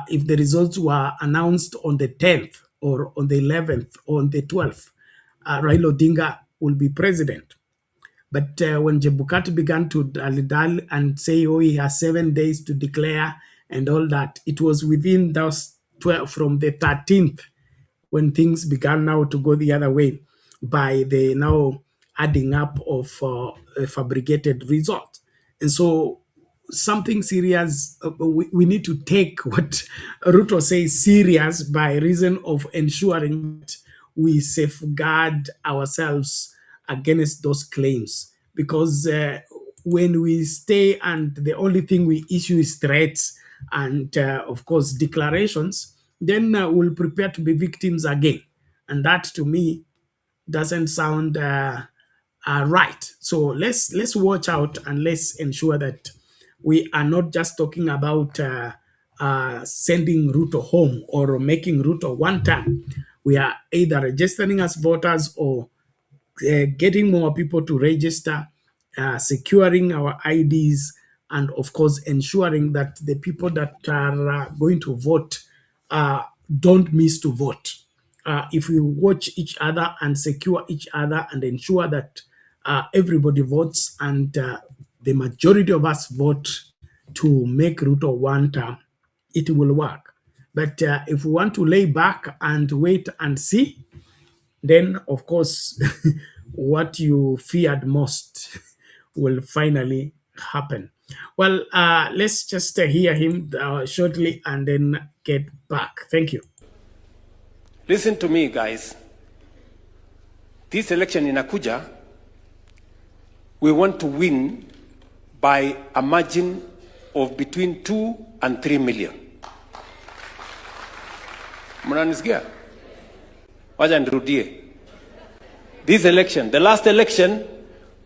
if the results were announced on the 10th or on the 11th or on the 12th, Raila Odinga will be president. But when Jebukati began to dal and say, oh, he has 7 days to declare and all that, it was within those 12, from the 13th, when things began now to go the other way, by the now adding up of a fabricated result. And so something serious, we need to take what Ruto says serious, by reason of ensuring that we safeguard ourselves against those claims. Because when we stay and the only thing we issue is threats and, of course, declarations, then we'll prepare to be victims again. And that, to me, doesn't sound right. So let's watch out, and let's ensure that we are not just talking about sending Ruto home or making Ruto one time. We are either registering as voters or getting more people to register securing our IDs, and of course ensuring that the people that are going to vote don't miss to vote. If we watch each other and secure each other and ensure that everybody votes and the majority of us vote to make Ruto one term, it will work. But if we want to lay back and wait and see, then of course what you feared most will finally happen. Well, let's just hear him shortly and then get back. Thank you. Listen to me, guys. This election in Abuja, we want to win by a margin of between 2 and 3 million. Mnanisikia? Wacha nirudie. This election, the last election,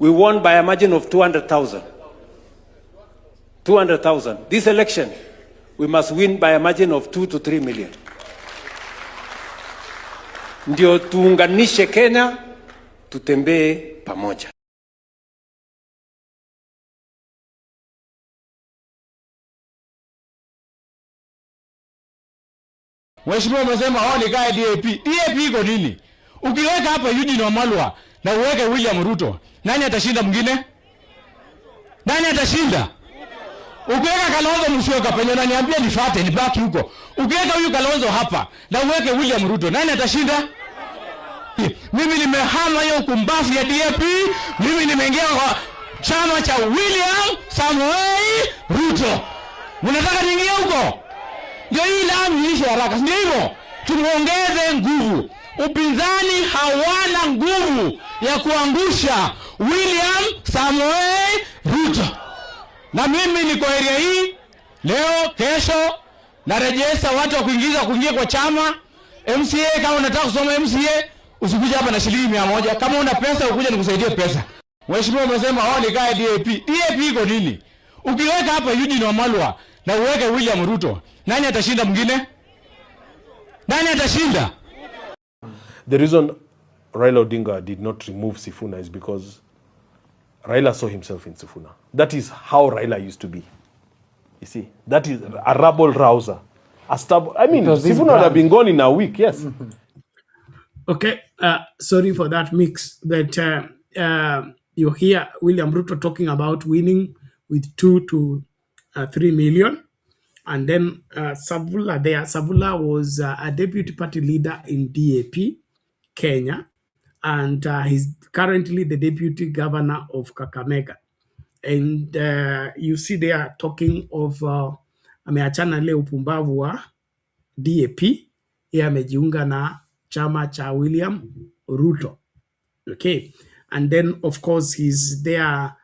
we won by a margin of 200,000. 200,000. This election, we must win by a margin of 2 to 3 million. Ndio tuunganishe Kenya, tutembee pamoja. Mheshimiwa umesema hao ni kaya DAP. DAP iko nini? Ukiweka hapa Eugene Wamalwa na uweke William Ruto, nani atashinda mwingine? Nani atashinda? Ukiweka Kalonzo Musyoka penye unaniambia nifuate nibaki huko. Ukiweka huyu Kalonzo hapa na uweke William Ruto, nani atashinda? Mimi nimehama hiyo kumbafu ya DAP, mimi nimeingia kwa chama cha William Samoei Ruto. Mnataka niingie huko? Ndio hii lami iishe haraka, ndio hivyo. Tumuongeze nguvu. Upinzani hawana nguvu ya kuangusha William Samoei Ruto. Na mimi niko area hii leo, kesho narejesha watu wa kuingia kwa chama. MCA kama unataka kusoma MCA usikuje hapa na shilingi 100. Kama una pesa ukuje nikusaidie pesa. Mheshimiwa umesema hao ni kaya DAP. DAP iko nini? Ukiweka hapa Eugene Wamalwa na uweke William Ruto, nani atashinda mwingine? Nani atashinda? The reason Raila Odinga did not remove Sifuna is because Raila saw himself in Sifuna. That is how Raila used to be. You see, that is a rabble rouser. I mean, Sifuna would have been gone in a week, yes. Okay, sorry for that mix, but you hear William Ruto talking about winning with 2 to 3 million. And then Savula there. Savula was a deputy party leader in DAP, Kenya, and he's currently the deputy governor of Kakamega. And you see they are talking of ameachana le upumbavu wa DAP, yeye amejiunga na chama cha William Ruto. Okay, and then of course he's there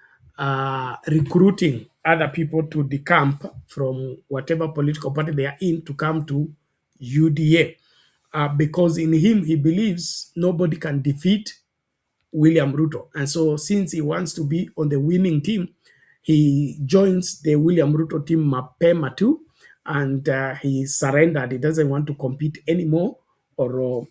recruiting other people to decamp from whatever political party they are in to come to UDA. Because in him, he believes nobody can defeat William Ruto. And so since he wants to be on the winning team, he joins the William Ruto team mapema too, and he surrendered. He doesn't want to compete anymore or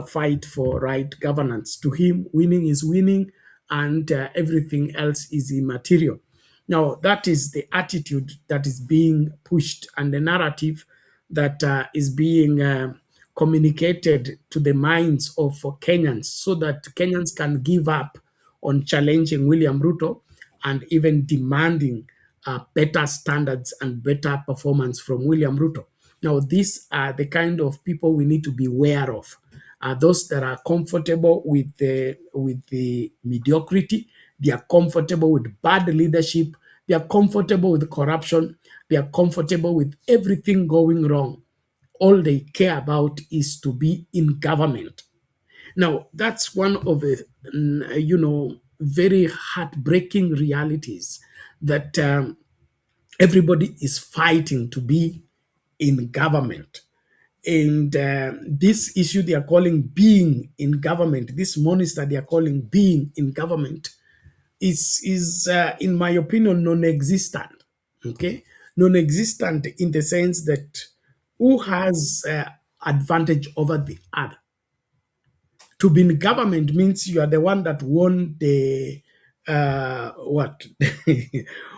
fight for right governance. To him, winning is winning, and everything else is immaterial. Now, that is the attitude that is being pushed and the narrative that is being communicated to the minds of Kenyans so that Kenyans can give up on challenging William Ruto and even demanding better standards and better performance from William Ruto. Now, these are the kind of people we need to be aware of. Those that are comfortable with the mediocrity, they are comfortable with bad leadership, they are comfortable with corruption, they are comfortable with everything going wrong. All they care about is to be in government. Now, that's one of the, very heartbreaking realities that everybody is fighting to be in government. And this issue they are calling being in government, this monster they are calling being in government is in my opinion, non-existent, okay? Non-existent in the sense that who has advantage over the other. To be in government means you are the one that won the what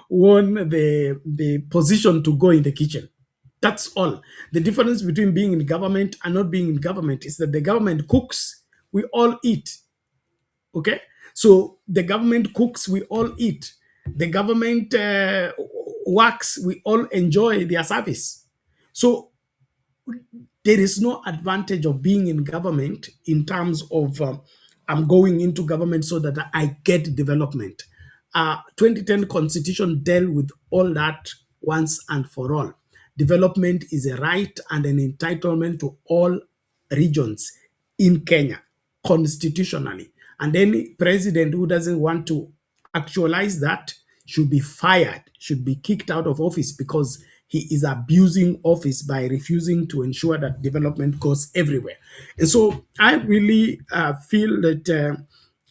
won the position to go in the kitchen. That's all. The difference between being in government and not being in government is that the government cooks, we all eat. Okay, so the government cooks, we all eat. The government works, we all enjoy their service. So there is no advantage of being in government in terms of I'm going into government so that I get development. 2010 constitution dealt with all that once and for all. Development is a right and an entitlement to all regions in Kenya constitutionally. And any president who doesn't want to actualize that should be fired, should be kicked out of office because he is abusing office by refusing to ensure that development goes everywhere. And so I really feel that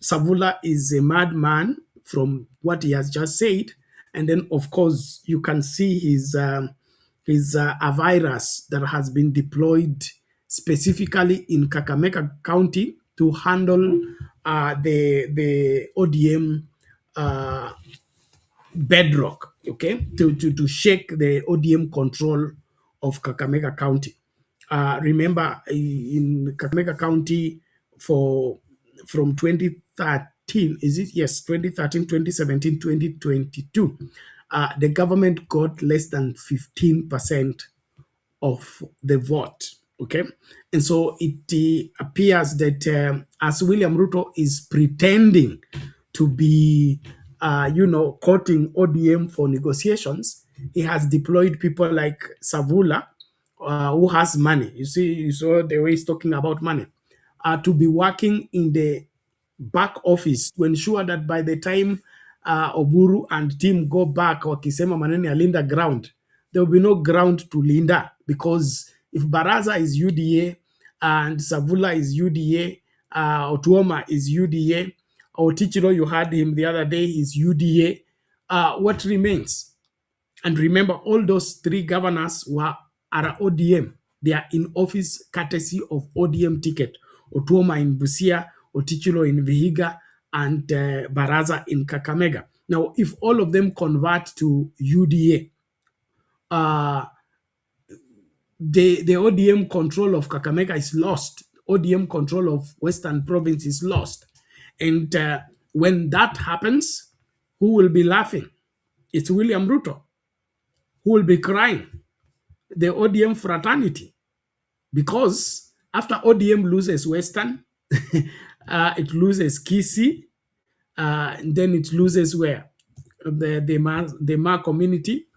Savula is a madman from what he has just said. And then, of course, you can see his a virus that has been deployed specifically in Kakamega County to handle the ODM bedrock, okay, to shake the ODM control of Kakamega County. Remember, in Kakamega County from 2013, is it? Yes, 2013, 2017, 2022, the government got less than 15% of the vote. Okay, and so it appears that as William Ruto is pretending to be, courting ODM for negotiations, he has deployed people like Savula, who has money. You saw the way he's talking about money, to be working in the back office to ensure that by the time Oburu and team go back, wakisema maneno ya linda ground, there will be no ground to linda, because if Baraza is UDA and Savula is UDA, Otuoma is UDA, or Tichiro, you had him the other day, is UDA, what remains? And remember, all those three governors are ODM. They are in office courtesy of ODM ticket. Otuoma in Busia, Otichilo in Vihiga, and Baraza in Kakamega. Now, if all of them convert to UDA, the ODM control of Kakamega is lost. ODM control of Western Province is lost. And when that happens, who will be laughing? It's William Ruto. Who will be crying? The ODM fraternity. Because after ODM loses Western, it loses Kisii, then it loses where? The Ma community.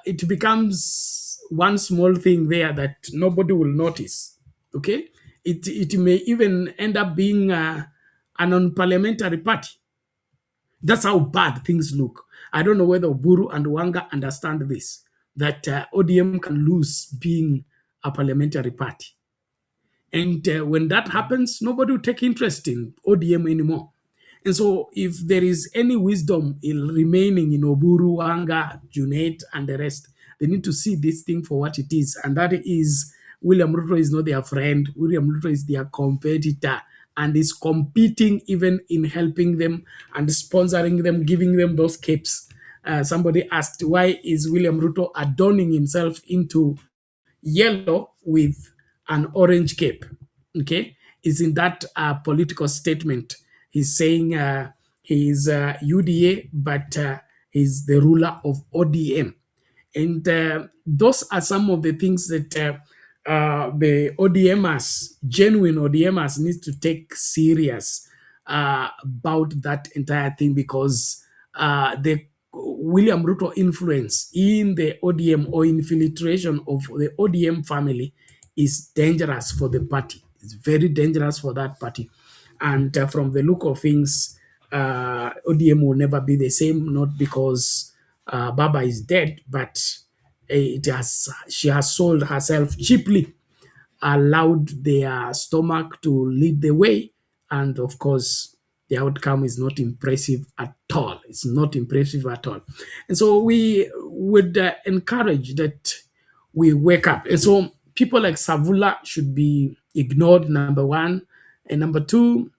It becomes one small thing there that nobody will notice. Okay? It may even end up being an unparliamentary party. That's how bad things look. I don't know whether Oburu and Wanga understand this, that ODM can lose being a parliamentary party. And when that happens, nobody will take interest in ODM anymore. And so if there is any wisdom in remaining in Oburu, Wanga, Junet, and the rest, they need to see this thing for what it is. And that is, William Ruto is not their friend. William Ruto is their competitor, and is competing even in helping them and sponsoring them, giving them those capes. Somebody asked, why is William Ruto adorning himself into yellow with an orange cape? Okay, is in that political statement. He's saying he's UDA, but he's the ruler of ODM. And those are some of the things that the ODMers, genuine ODMers, need to take serious about that entire thing, because the William Ruto influence in the ODM or infiltration of the ODM family is dangerous for the party. It's very dangerous for that party. And from the look of things, ODM will never be the same, not because Baba is dead, but she has sold herself cheaply, allowed their stomach to lead the way, and of course, the outcome is not impressive at all. It's not impressive at all. And so we would encourage that we wake up. And so people like Savula should be ignored, number one. And number two,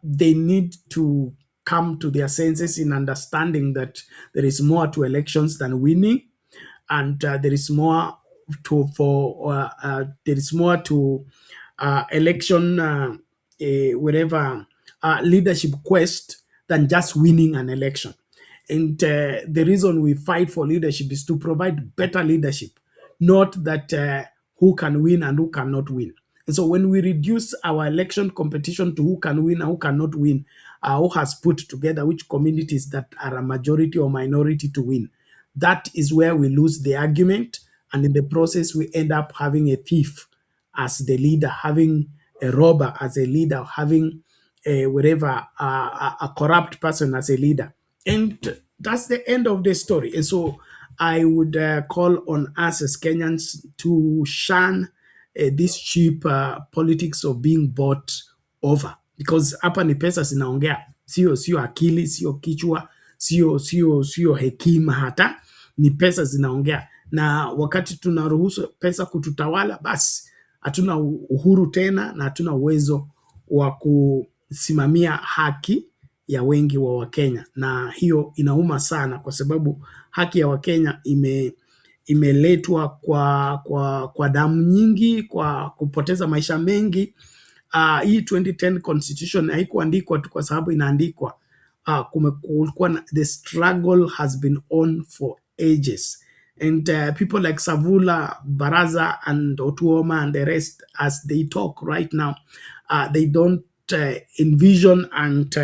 they need to come to their senses in understanding that there is more to elections than winning, and there is more to election whatever leadership quest than just winning an election. And the reason we fight for leadership is to provide better leadership, not that who can win and who cannot win. And so when we reduce our election competition to who can win and who cannot win, who has put together which communities that are a majority or minority to win, that is where we lose the argument. And in the process, we end up having a thief as the leader, having a robber as a leader, having a corrupt person as a leader. And that's the end of the story. And so I would call on us as Kenyans to shun this cheap politics of being bought over, because hapa ni pesa zinaongea, sio akili, sio kichwa, sio hekima, hata ni pesa zinaongea. Na wakati tunaruhusu pesa kututawala, basi hatuna uhuru tena na hatuna uwezo wa kusimamia haki ya wengi wa Wakenya, na hiyo inauma sana, kwa sababu haki ya Wakenya imeletwa kwa damu nyingi, kwa kupoteza maisha mengi. Hii 2010 constitution haikuandikwa tu kwa sababu inaandikwa. The struggle has been on for ages, and people like Savula, Baraza, and Otuoma and the rest, as they talk right now, they don't envision and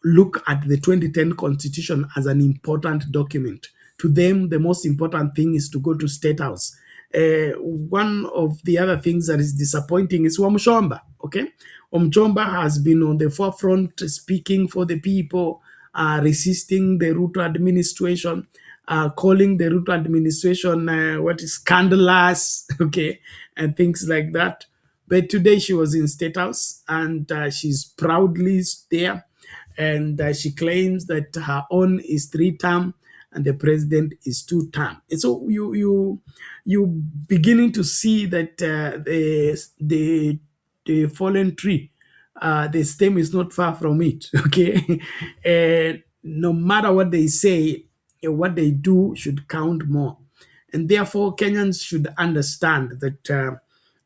look at the 2010 constitution as an important document. To them, the most important thing is to go to State House. One of the other things that is disappointing is Wamchomba. Okay, Wamchomba has been on the forefront, speaking for the people, resisting the Ruto administration, calling the Ruto administration scandalous, okay, and things like that. But today she was in State House, and she's proudly there, and she claims that her own is 3-term and the president is 2-term. And so you beginning to see that the fallen tree, the stem is not far from it. Okay, no matter what they say, what they do should count more, and therefore Kenyans should understand that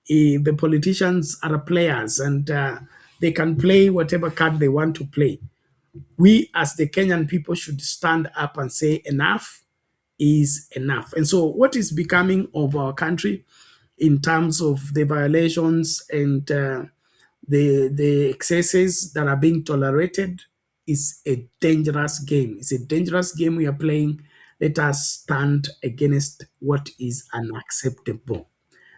the politicians are players, and they can play whatever card they want to play. We as the Kenyan people should stand up and say enough is enough. And so what is becoming of our country in terms of the violations and the excesses that are being tolerated is a dangerous game. It's a dangerous game we are playing. Let us stand against what is unacceptable.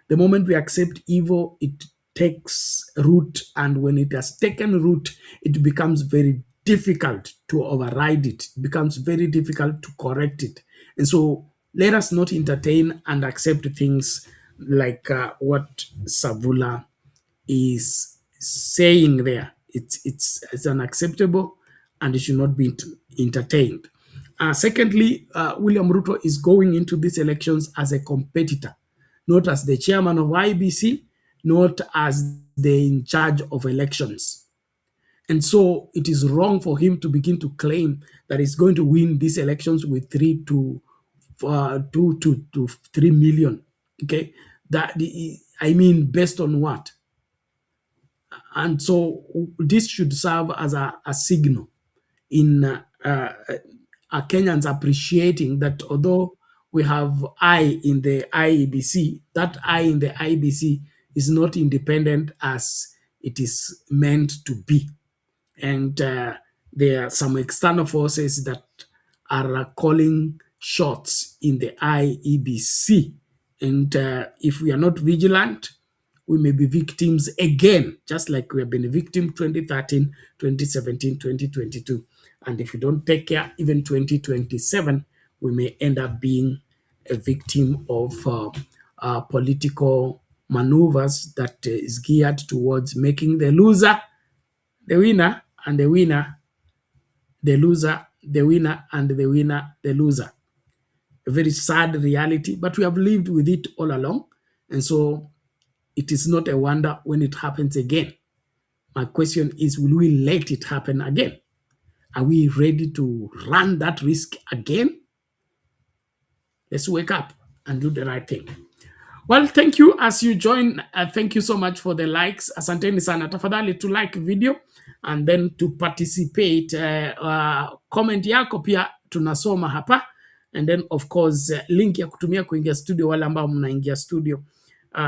The moment we accept evil, it takes root, and when it has taken root, it becomes very difficult to override it. It becomes very difficult to correct it. And so let us not entertain and accept things like what Savula is saying there. It's unacceptable, and it should not be entertained. Secondly, William Ruto is going into these elections as a competitor, not as the chairman of IBC, not as the in charge of elections. And so it is wrong for him to begin to claim that he's going to win these elections with 2 to 3 million. Okay, based on what? And so this should serve as a signal in Kenyans appreciating that although we have I in the IEBC, that I in the IEBC is not independent as it is meant to be. And there are some external forces that are calling shots in the IEBC. And if we are not vigilant, we may be victims again, just like we have been a victim 2013, 2017, 2022. And if we don't take care, even 2027, we may end up being a victim of political maneuvers that is geared towards making the loser the winner, and the winner the loser, the winner, and the winner the loser. A very sad reality, but we have lived with it all along. And so it is not a wonder when it happens again. My question is, will we let it happen again? Are we ready to run that risk again? Let's wake up and do the right thing. Well, thank you as you join. Thank you so much for the likes. Asanteni sana. Tafadhali to like video and then to participate. Comment yako pia tunasoma hapa. And then of course link ya kutumia kuingia studio, wale ambao mnaingia studio.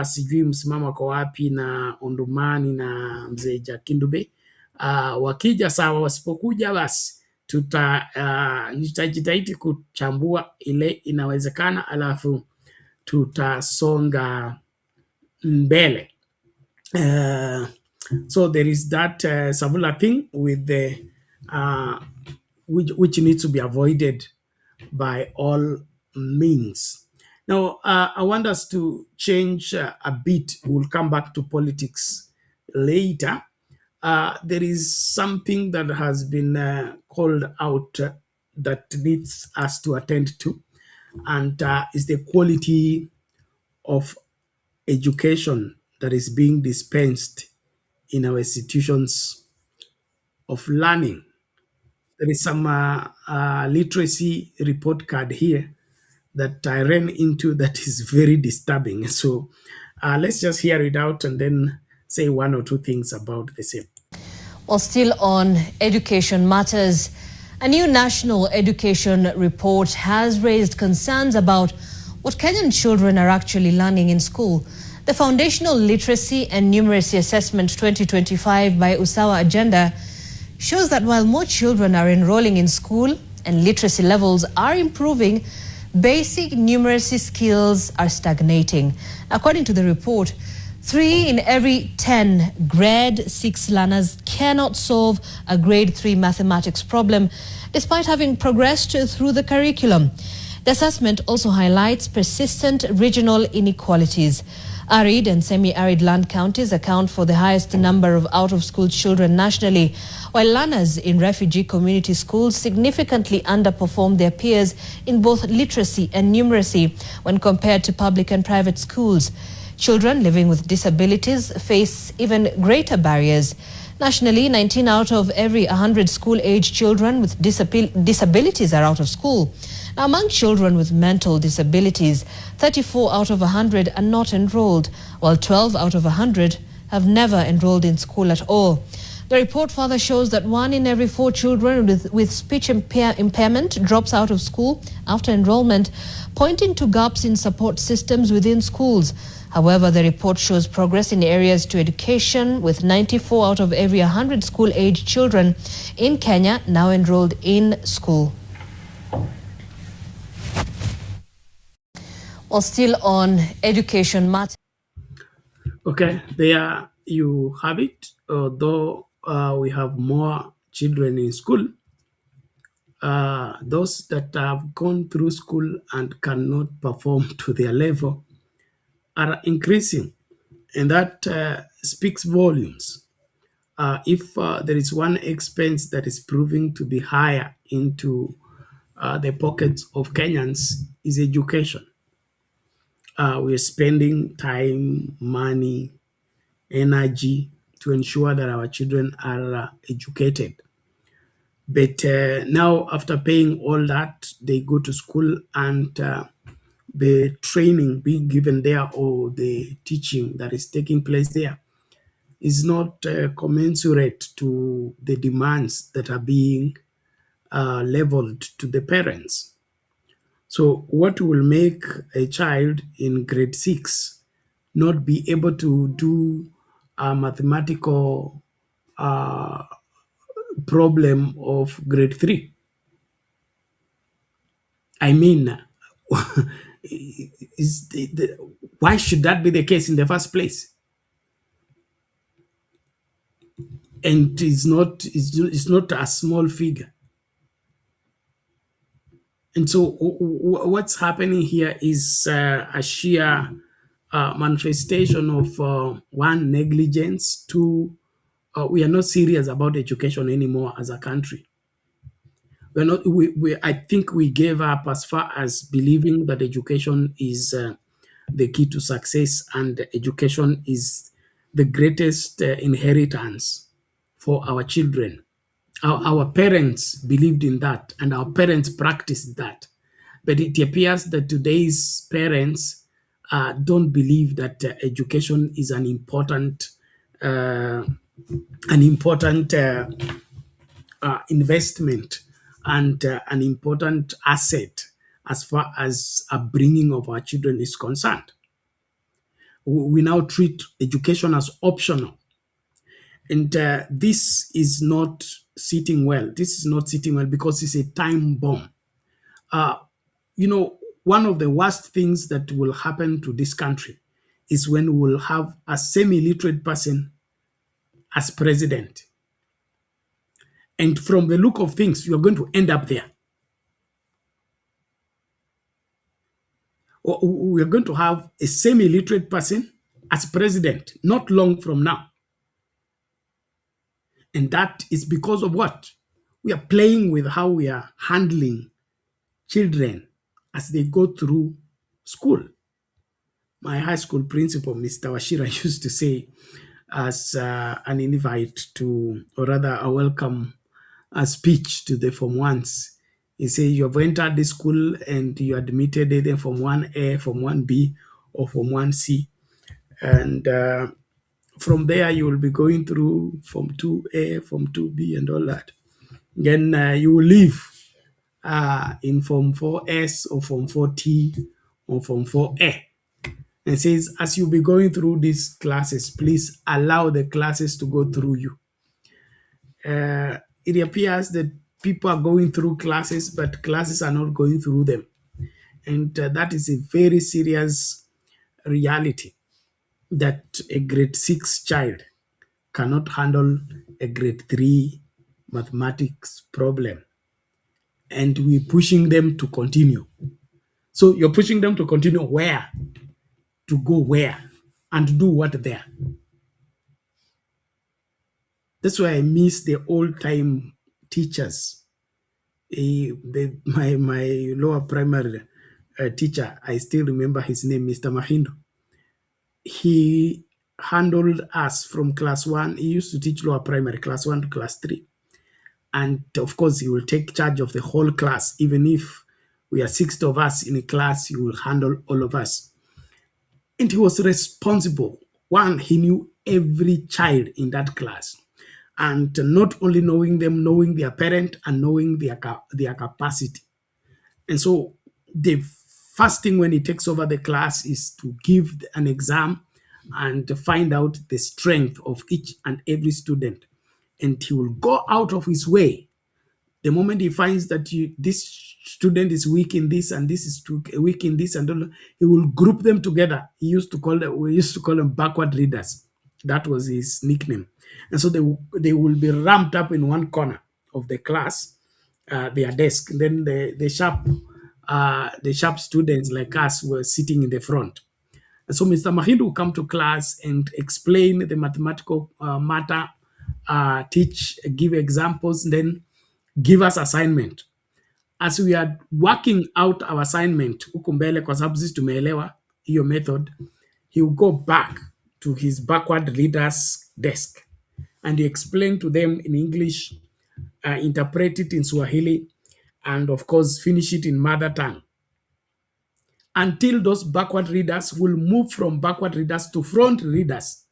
Sijui msimamo kwa wapi na Ondumani na mzee Jakindube. Wakija sawa, wasipokuja basi nitajitahidi kuchambua ile inawezekana, alafu tutasonga mbele. So there is that Savula thing with the which needs to be avoided by all means. Now, I want us to change a bit. We'll come back to politics later. There is something that has been called out that needs us to attend to, and is the quality of education that is being dispensed in our institutions of learning. There is some literacy report card here that I ran into that is very disturbing. So let's just hear it out and then say one or two things about the same. Well, still on education matters, a new national education report has raised concerns about what Kenyan children are actually learning in school. The Foundational Literacy and Numeracy Assessment 2025 by Usawa Agenda shows that while more children are enrolling in school and literacy levels are improving, basic numeracy skills are stagnating. According to the report, 3 in every 10 grade 6 learners cannot solve a grade 3 mathematics problem despite having progressed through the curriculum. The assessment also highlights persistent regional inequalities. Arid and semi-arid land counties account for the highest number of out-of-school children nationally, while learners in refugee community schools significantly underperform their peers in both literacy and numeracy when compared to public and private schools. Children living with disabilities face even greater barriers. Nationally, 19 out of every 100 school-age children with disabilities are out of school. Now, among children with mental disabilities, 34 out of 100 are not enrolled, while 12 out of 100 have never enrolled in school at all. The report further shows that 1 in every 4 children with speech impairment drops out of school after enrollment, pointing to gaps in support systems within schools. However, the report shows progress in areas to education, with 94 out of every 100 school-age children in Kenya now enrolled in school. Well, still on education matters. Okay, there you have it. Although we have more children in school, those that have gone through school and cannot perform to their level are increasing, and that speaks volumes. If there is one expense that is proving to be higher into the pockets of Kenyans, is education. We're spending time, money, energy to ensure that our children are educated. But now, after paying all that, they go to school, and the training being given there or the teaching that is taking place there is not commensurate to the demands that are being leveled to the parents. So what will make a child in grade 6 not be able to do a mathematical problem of grade 3? I mean, why should that be the case in the first place? And it's not a small figure. And so what's happening here is a sheer manifestation of one, negligence, two, we are not serious about education anymore as a country. We're not. I think we gave up as far as believing that education is the key to success, and education is the greatest inheritance for our children. Our parents believed in that, and our parents practiced that. But it appears that today's parents don't believe that education is an important investment and an important asset as far as upbringing of our children is concerned. We now treat education as optional. And this is not sitting well. This is not sitting well because it's a time bomb. One of the worst things that will happen to this country is when we'll have a semi-literate person as president. And from the look of things, you're going to end up there. We're going to have a semi-literate person as president not long from now. And that is because of what? We are playing with how we are handling children as they go through school. My high school principal, Mr. Washira, used to say as an invite to, or rather a welcome speech to the Form 1s. He said, you have entered the school and you admitted either Form 1A, Form 1B, or Form 1C. And from there, you will be going through Form 2A, Form 2B, and all that. Then you will leave in Form 4S or Form 4T or Form 4A. And says, as you'll be going through these classes, please allow the classes to go through you. It appears that people are going through classes, but classes are not going through them. And that is a very serious reality, that a grade 6 child cannot handle a grade 3 mathematics problem. And we're pushing them to continue. So you're pushing them to continue where? To go where? And do what there? That's why I miss the old-time teachers. My lower primary teacher, I still remember his name, Mr. Mahindo. He handled us from class 1. He used to teach lower primary, class 1 to class 3. And of course, he will take charge of the whole class. Even if we are 6 of us in a class, he will handle all of us. And he was responsible. One, he knew every child in that class. And not only knowing them, knowing their parent and knowing their capacity. And so the first thing when he takes over the class is to give an exam and to find out the strength of each and every student. And he will go out of his way. The moment he finds that this student is weak in this and this is weak in this, and he will group them together. We used to call them backward readers. That was his nickname. And so they will be ramped up in one corner of the class, their desk. And then the sharp students like us were sitting in the front. And so Mr. Mahindo will come to class and explain the mathematical matter, teach, give examples, and then give us assignment. As we are working out our assignment, huku mbele kwa sababu sisi tumeelewa hiyo method, he will go back to his backward reader's desk and he explain to them in English, interpret it in Swahili, and of course finish it in mother tongue. Until those backward readers will move from backward readers to front readers.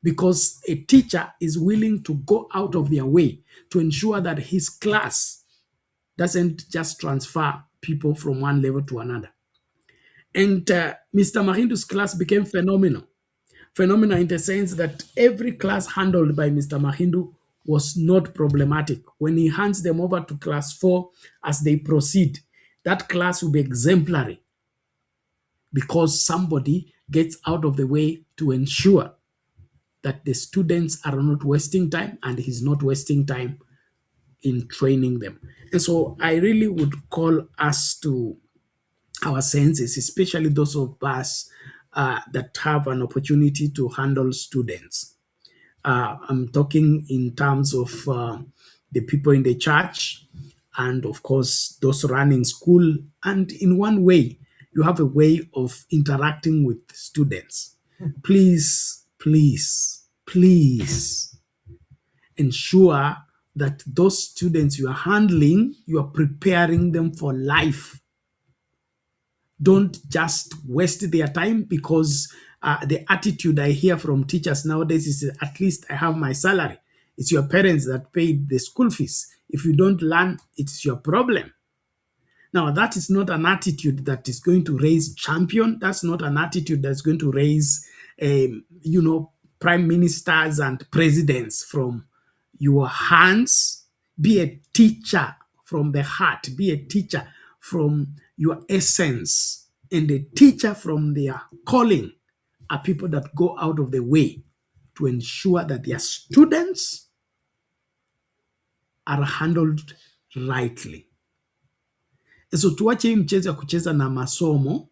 Because a teacher is willing to go out of their way to ensure that his class doesn't just transfer people from one level to another. And Mr. Mahindo's class became phenomenal. Phenomenal in the sense that every class handled by Mr. Mahindo was not problematic. When he hands them over to class 4 as they proceed, that class will be exemplary because somebody gets out of the way to ensure that the students are not wasting time and he's not wasting time in training them. And so I really would call us to our senses, especially those of us that have an opportunity to handle students. I'm talking in terms of the people in the church and of course those running school. And in one way, you have a way of interacting with students. Please, please, please ensure that those students you are handling, you are preparing them for life. Don't just waste their time, because the attitude I hear from teachers nowadays is, at least I have my salary. It's your parents that paid the school fees. If you don't learn, it's your problem. Now, that is not an attitude that is going to raise champion. That's not an attitude that's going to raise, prime ministers and presidents from your hands. Be a teacher from the heart. Be a teacher from your essence. And a teacher from their calling are people that go out of the way to ensure that their students are handled rightly. So tuache hii mchezo ya kucheza na masomo,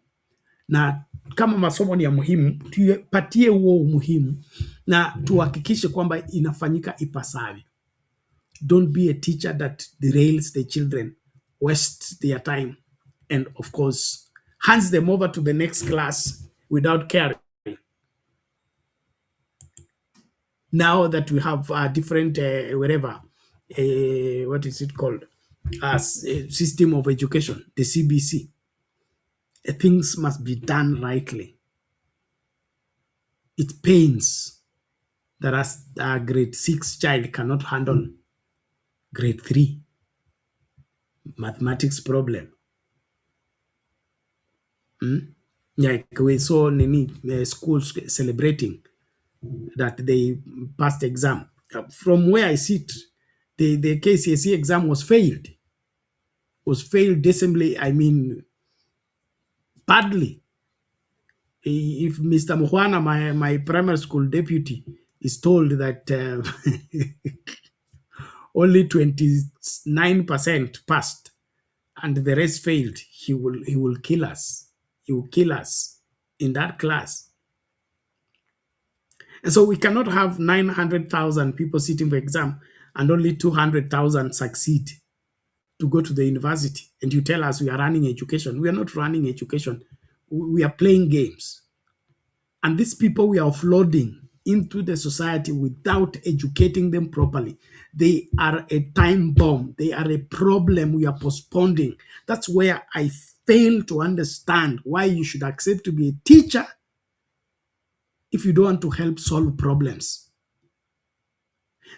na kama masomo ni ya muhimu, tupatie huo umuhimu na tuhakikishe kwamba inafanyika ipasavyo. Don't be a teacher that derails the children, wastes their time, and of course, hands them over to the next class without caring. Now that we have different, what is it called? System of education, the CBC. Things must be done rightly. It pains that a grade 6 child cannot handle grade 3 mathematics problem. Like we saw schools celebrating that they passed exam. From where I sit, the KCSE exam was failed. Was failed decently, badly. If Mr. Muhwana, my primary school deputy, is told that only 29% passed and the rest failed, he will kill us. He will kill us in that class. And so we cannot have 900,000 people sitting for exam and only 200,000 succeed to go to the university. And you tell us we are running education. We are not running education. We are playing games. And these people we are offloading into the society without educating them properly. They are a time bomb. They are a problem we are postponing. That's where I fail to understand why you should accept to be a teacher if you don't want to help solve problems.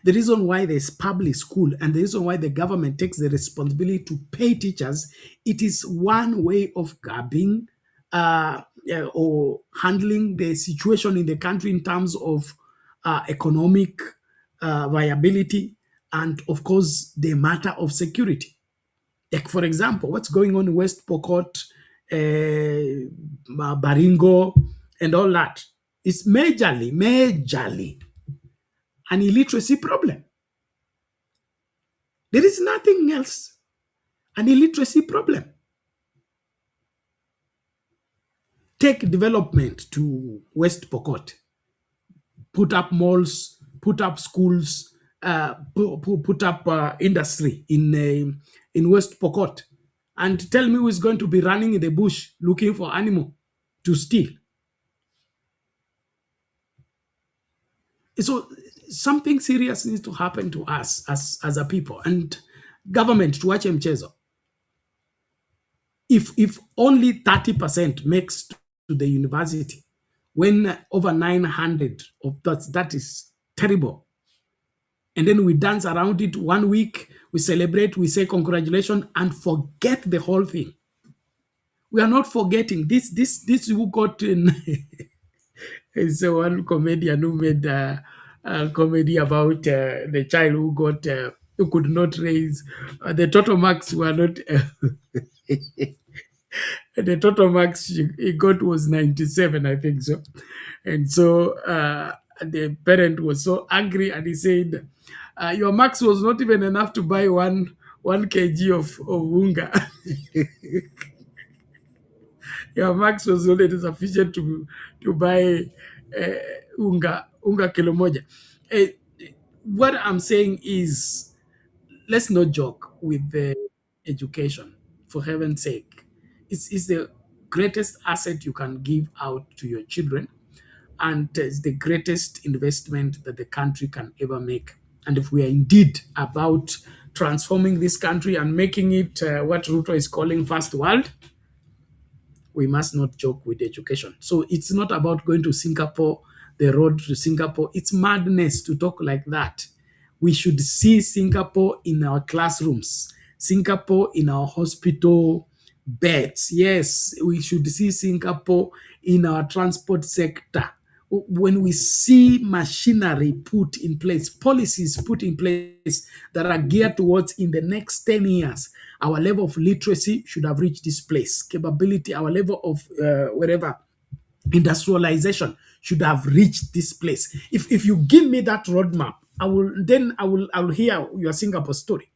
The reason why there's public school and the reason why the government takes the responsibility to pay teachers, it is one way of grabbing or handling the situation in the country in terms of economic viability and, of course, the matter of security. Like, for example, what's going on in West Pokot, Baringo, and all that is majorly an illiteracy problem. There is nothing else. An illiteracy problem. Take development to West Pokot. Put up malls, put up schools, put up industry in West Pokot. And tell me who is going to be running in the bush looking for animal to steal. So something serious needs to happen to us as a people, and government tuache mchezo. If only 30% makes to the university, when over 900 of that is terrible. And then we dance around it 1 week, we celebrate, we say congratulations, and forget the whole thing. We are not forgetting this who got in. It's one comedian who made a comedy about the child who got who could not raise the total marks were not the total marks he got was 97, I think so. And so the parent was so angry and he said, your marks was not even enough to buy one kg of unga. Your marks was only sufficient to buy unga kilo moja. What I'm saying is, let's not joke with the education, for heaven's sake. It's the greatest asset you can give out to your children, and it's the greatest investment that the country can ever make. and if we are indeed about transforming this country and making it what Ruto is calling first world, we must not joke with education. So it's not about going to Singapore, the road to Singapore. It's madness to talk like that. We should see Singapore in our classrooms, Singapore in our hospital beds. Yes, we should see Singapore in our transport sector. When we see machinery put in place, policies put in place that are geared towards in the next 10 years, our level of literacy should have reached this place. Capability, our level of industrialization should have reached this place. If you give me that roadmap, I will hear your Singapore story.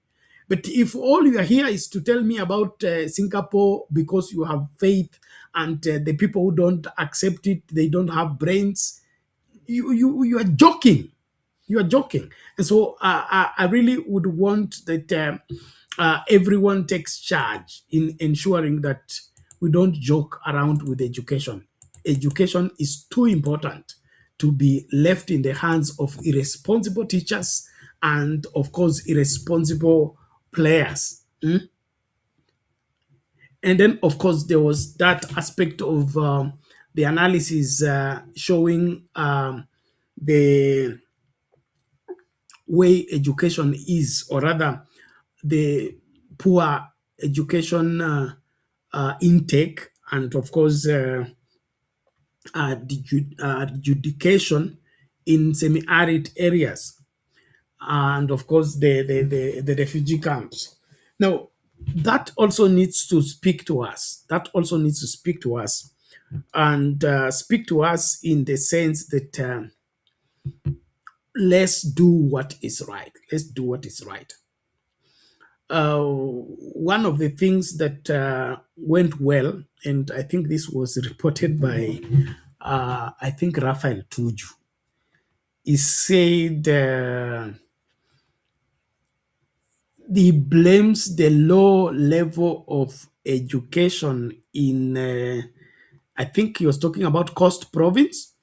But if all you are here is to tell me about Singapore because you have faith and the people who don't accept it, they don't have brains, you are joking. You are joking. And so I really would want that everyone takes charge in ensuring that we don't joke around with education. Education is too important to be left in the hands of irresponsible teachers and, of course, irresponsible players. And then, of course, there was that aspect of the analysis showing the way education is, or rather, the poor education intake, and of course, adjudication in semi-arid areas, and of course, the refugee camps. Now, that also needs to speak to us. That also needs to speak to us, and speak to us in the sense that let's do what is right. Let's do what is right. One of the things that went well, and I think this was reported by, I think, Raphael Tuju, he said he blames the low level of education in, I think he was talking about Coast Province,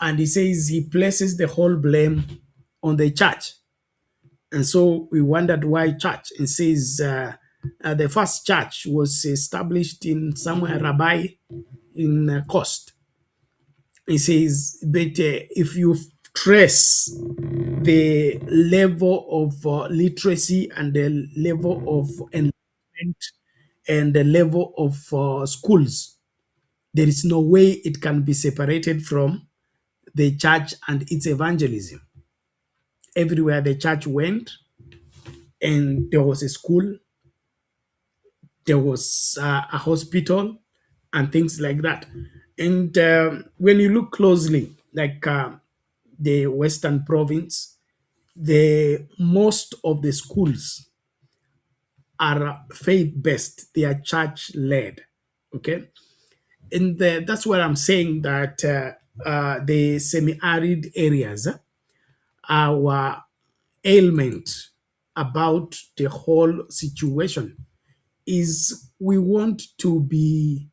and he says he places the whole blame on the church. And so we wondered why church, and says the first church was established in somewhere Rabbi in Coast. He says, but if you trace the level of literacy and the level of enlightenment and the level of schools, there is no way it can be separated from the church and its evangelism. Everywhere the church went, and there was a school, there was a hospital, and things like that. And when you look closely, like the Western Province, most of the schools are faith-based. They are church-led, okay? And that's where I'm saying that the semi-arid areas, our ailment about the whole situation is we want to be,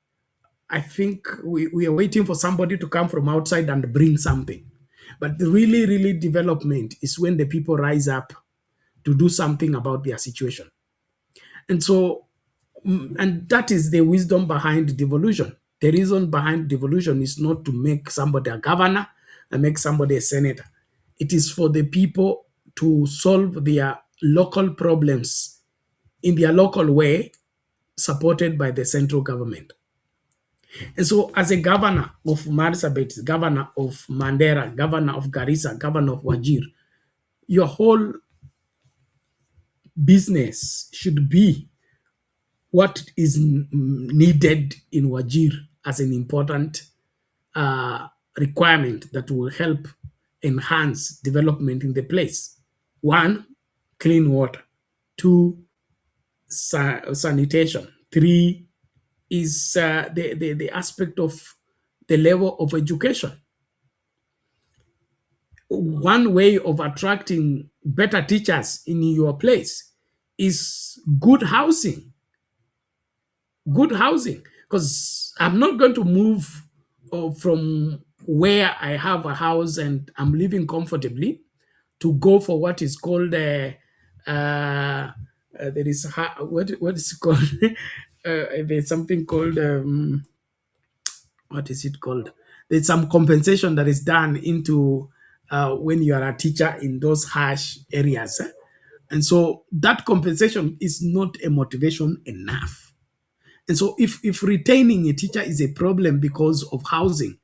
I think we are waiting for somebody to come from outside and bring something. But the really development is when the people rise up to do something about their situation. And so, and that is the wisdom behind devolution. The reason behind devolution is not to make somebody a governor and make somebody a senator. It is for the people to solve their local problems in their local way, supported by the central government. And so as a governor of Marsabit, governor of Mandera, governor of Garissa, governor of Wajir, your whole business should be what is needed in Wajir as an important requirement that will help enhance development in the place. 1, clean water. 2, sanitation. 3 is the aspect of the level of education. One way of attracting better teachers in your place is good housing. Good housing, because I'm not going to move from where I have a house and I'm living comfortably to go for what is called there is what is it called there's something called what is it called? There's some compensation that is done into when you are a teacher in those harsh areas. And so that compensation is not a motivation enough. And so if retaining a teacher is a problem because of housing,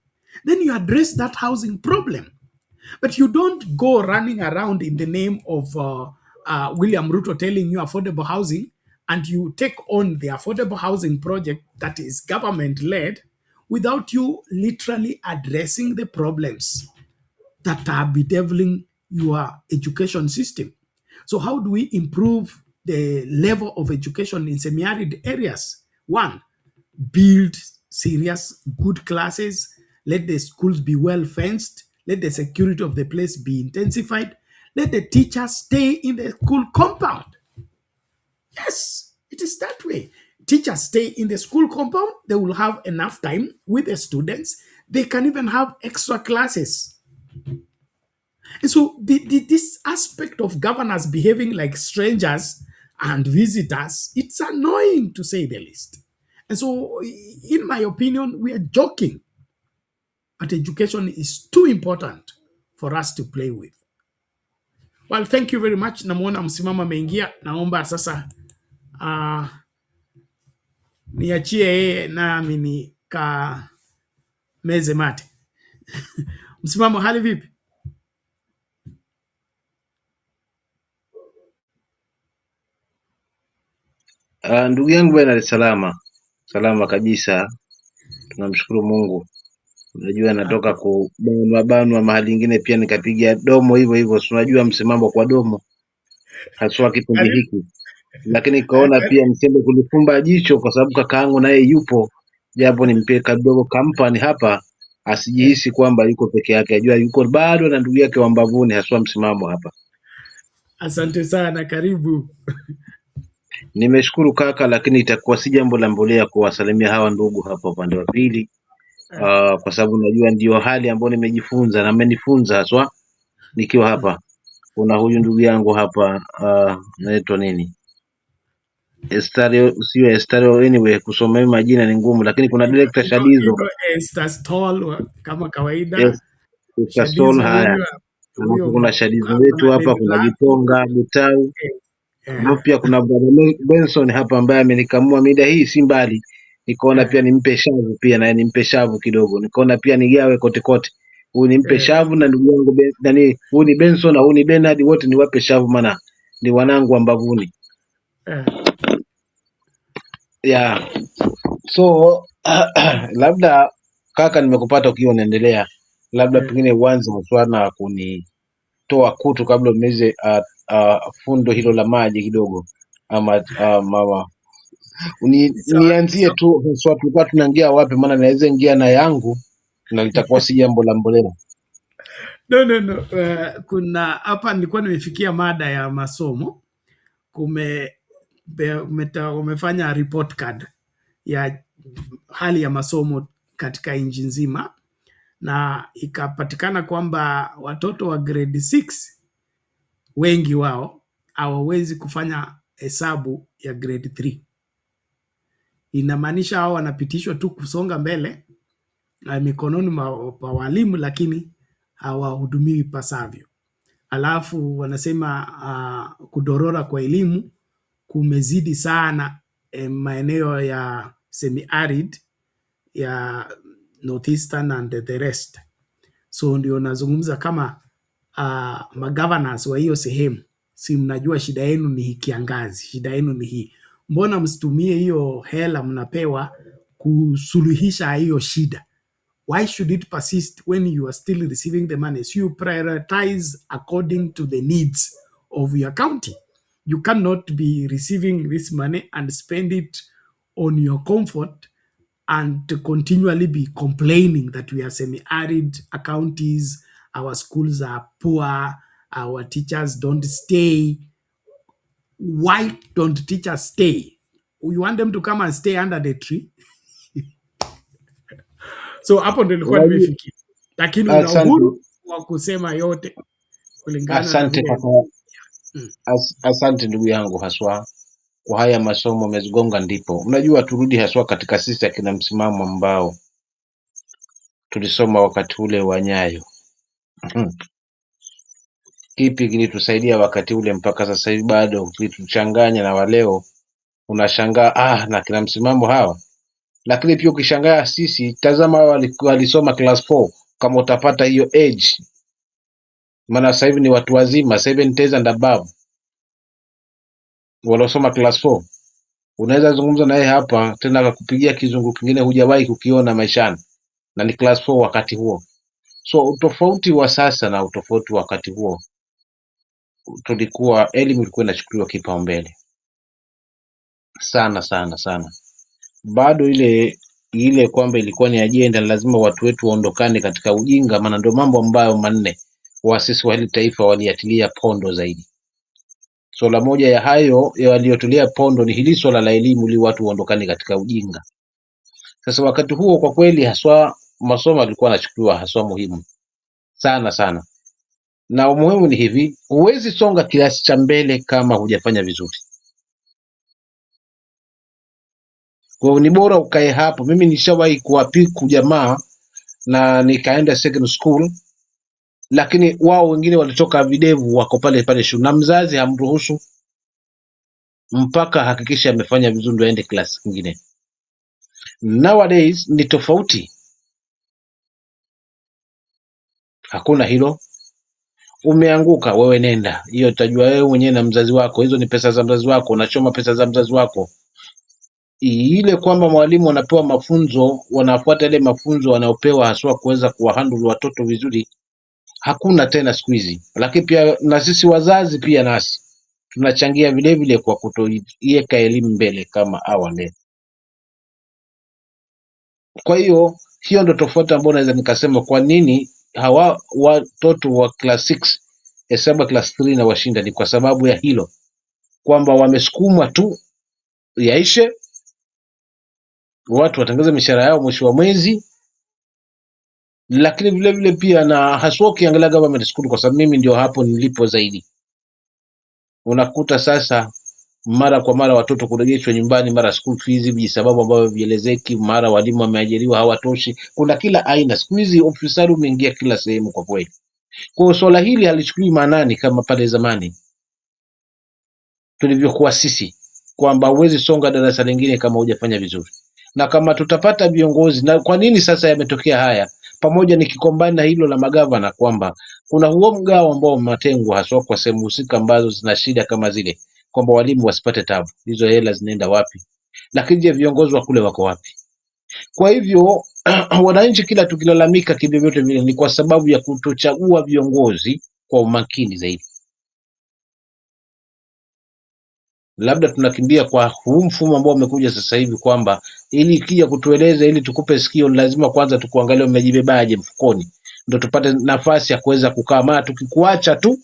then you address that housing problem. But you don't go running around in the name of William Ruto telling you affordable housing, and you take on the affordable housing project that is government-led without you literally addressing the problems that are bedeviling your education system. So how do we improve the level of education in semi-arid areas? One, build serious, good classes. Let the schools be well fenced. Let the security of the place be intensified. Let the teachers stay in the school compound. Yes, it is that way. Teachers stay in the school compound. They will have enough time with the students. They can even have extra classes. And so this aspect of governors behaving like strangers and visitors, it's annoying to say the least. And so, in my opinion, we are joking. But education is too important for us to play with. Well, thank you very much. Namuona msimama ameingia. Naomba sasa niachie yeye nami ni ka meze mate. Msimamo, hali vipi? Ndugu yangu bwana, salama kabisa, tunamshukuru Mungu. Unajua natoka kubanwa mahali ingine pia nikapiga domo hivyo hivyo, si unajua msimamo kwa domo haswa kipindi hiki, lakini kaona pia msende kulifumba jicho kwa sababu kakaangu naye yupo, japo nimpe kidogo kampani hapa, asijihisi kwamba yuko peke yake, ajua yuko bado na ndugu yake wa mbavuni, haswa msimamo hapa. Asante sana, karibu. Nimeshukuru kaka, lakini itakuwa si jambo la mbolea kuwasalimia hawa ndugu hapa upande wa pili, kwa sababu najua ndio hali ambayo nimejifunza na amenifunza haswa nikiwa hapa. Kuna huyu ndugu yangu hapa anaitwa nini, sio Estario, anyway kusoma majina ni ngumu, lakini kuna director Shadizo Estastol kama kawaida. Shadizo, haya kuna Shadizo wetu hapa, kuna Gitonga Butau, na pia kuna brother Benson hapa ambaye amenikamua mida hii si mbali, nikaona pia nimpe shavu pia na nimpe shavu kidogo, nikaona pia nigawe kote kote, huyu nimpe shavu na ndugu yangu nani, huyu ni Benson na huyu ni Bernard, wote niwape shavu maana ni wanangu ambavuni. Yeah. So labda kaka, nimekupata ukiwa unaendelea, labda pengine uanze mswana kunitoa kutu kabla umeze fundo hilo la maji kidogo, ama mama nianzie tu swali, tulikuwa tunaingia wapi? Maana naweza ingia na yangu na litakuwa si jambo la mbolea. No. Kuna hapa nilikuwa nimefikia mada ya masomo. Umefanya report card ya hali ya masomo katika nchi nzima, na ikapatikana kwamba watoto wa grade 6 wengi wao hawawezi kufanya hesabu ya grade 3. Inamaanisha hao wanapitishwa tu kusonga mbele mikononi mwa walimu, lakini hawahudumiwi ipasavyo. Alafu wanasema kudorora kwa elimu kumezidi sana maeneo ya semi-arid ya northeastern and the rest. So ndio nazungumza kama magovernors wa hiyo sehemu, si mnajua shida yenu ni kiangazi, shida yenu ni hii. Mbona msitumie hiyo hela mnapewa kusuluhisha hiyo shida? Why should it persist when you are still receiving the money? So you prioritize according to the needs of your county. You cannot be receiving this money and spend it on your comfort and to continually be complaining that we are semi-arid counties, our schools are poor, our teachers don't stay. Why don't teachers stay? You want them to come and stay under the tree? So hapo ndio nilikuwa nimefikia, lakini una uhuru wa kusema yote. kulingana na Asante vile kaka, asante ndugu yangu haswa kwa haya masomo umezigonga ndipo. Unajua turudi haswa katika sisi akina msimamo ambao tulisoma wakati ule wa Nyayo. Kipi kilitusaidia wakati ule mpaka sasa hivi bado kilituchanganya na waleo unashangaa na kina msimamo hawa. Lakini pia ukishangaa sisi, tazama hao walisoma class 4 kama utapata hiyo age, maana sasa hivi ni watu wazima 70 and above waliosoma class 4. Unaweza zungumza naye hapa tena akakupigia kizungu kingine hujawahi kukiona maishani, na ni class 4 wakati huo. So utofauti wa sasa na utofauti wakati huo, tulikuwa elimu ilikuwa inachukuliwa kipaumbele sana sana sana. Bado ile kwamba ilikuwa ni ajenda, lazima watu wetu waondokane katika ujinga, maana ndio mambo ambayo manne waasisi wa hili taifa waliatilia pondo zaidi. Swala moja ya hayo waliotulia pondo ni hili swala la elimu, ili watu waondokane katika ujinga. Sasa wakati huo kwa kweli haswa masomo yalikuwa yanachukuliwa haswa muhimu sana sana, na umuhimu ni hivi, huwezi songa kiasi cha mbele kama hujafanya vizuri. Kwa hiyo ni bora ukae hapo. Mimi nishawahi kuwapiku jamaa na nikaenda second school, lakini wao wengine walitoka videvu wako pale pale shule, na mzazi hamruhusu mpaka hakikisha amefanya vizuri ndio aende class nyingine. Nowadays ni tofauti, hakuna hilo. Umeanguka wewe, nenda hiyo, utajua wewe mwenyewe na mzazi wako. Hizo ni pesa za mzazi wako, unachoma pesa za mzazi wako. Ile kwamba mwalimu anapewa mafunzo, wanafuata ile mafunzo wanaopewa haswa kuweza kuwahandle watoto vizuri, hakuna tena siku hizi. Lakini pia na sisi wazazi pia nasi tunachangia vile vile kwa kutoiweka elimu mbele kama awali. Kwa hiyo ndo tofauti ambayo naweza nikasema kwa nini hawa watoto wa class 6 hesabu class 3 na washinda, ni kwa sababu ya hilo kwamba wamesukumwa tu yaishe, watu watangeze mishahara yao mwisho wa mwezi. Lakini vile vile pia na haswa ukiangalia government school, kwa sababu mimi ndio hapo nilipo zaidi, unakuta sasa mara kwa mara watoto kurejeshwa nyumbani, mara school fees, visababu ambavyo vielezeki, mara walimu wameajiriwa hawatoshi. Kuna kila aina siku hizi, ufisadi umeingia kila sehemu kwa kweli. Kwa hiyo swala hili halichukui maanani kama pale zamani tulivyokuwa sisi, kwamba huwezi songa darasa lingine kama hujafanya vizuri. Na kama tutapata viongozi, na kwa nini sasa yametokea haya, pamoja nikikombana na hilo la magavana, kwamba kuna huo mgao ambao umetengwa haswa kwa sehemu husika ambazo zina shida kama zile, kwamba walimu wasipate tabu. Hizo hela zinaenda wapi? Lakini je, viongozi wa kule wako wapi? Kwa hivyo wananchi kila tukilalamika kivyovyote vile ni kwa sababu ya kutochagua viongozi kwa umakini zaidi. Labda tunakimbia kwa huu mfumo ambao umekuja sasa hivi, kwamba ili ikija kutueleza ili tukupe sikio, lazima kwanza tukuangalia umejibebaje mfukoni, ndio tupate nafasi ya kuweza kukaa. Maana tukikuacha tu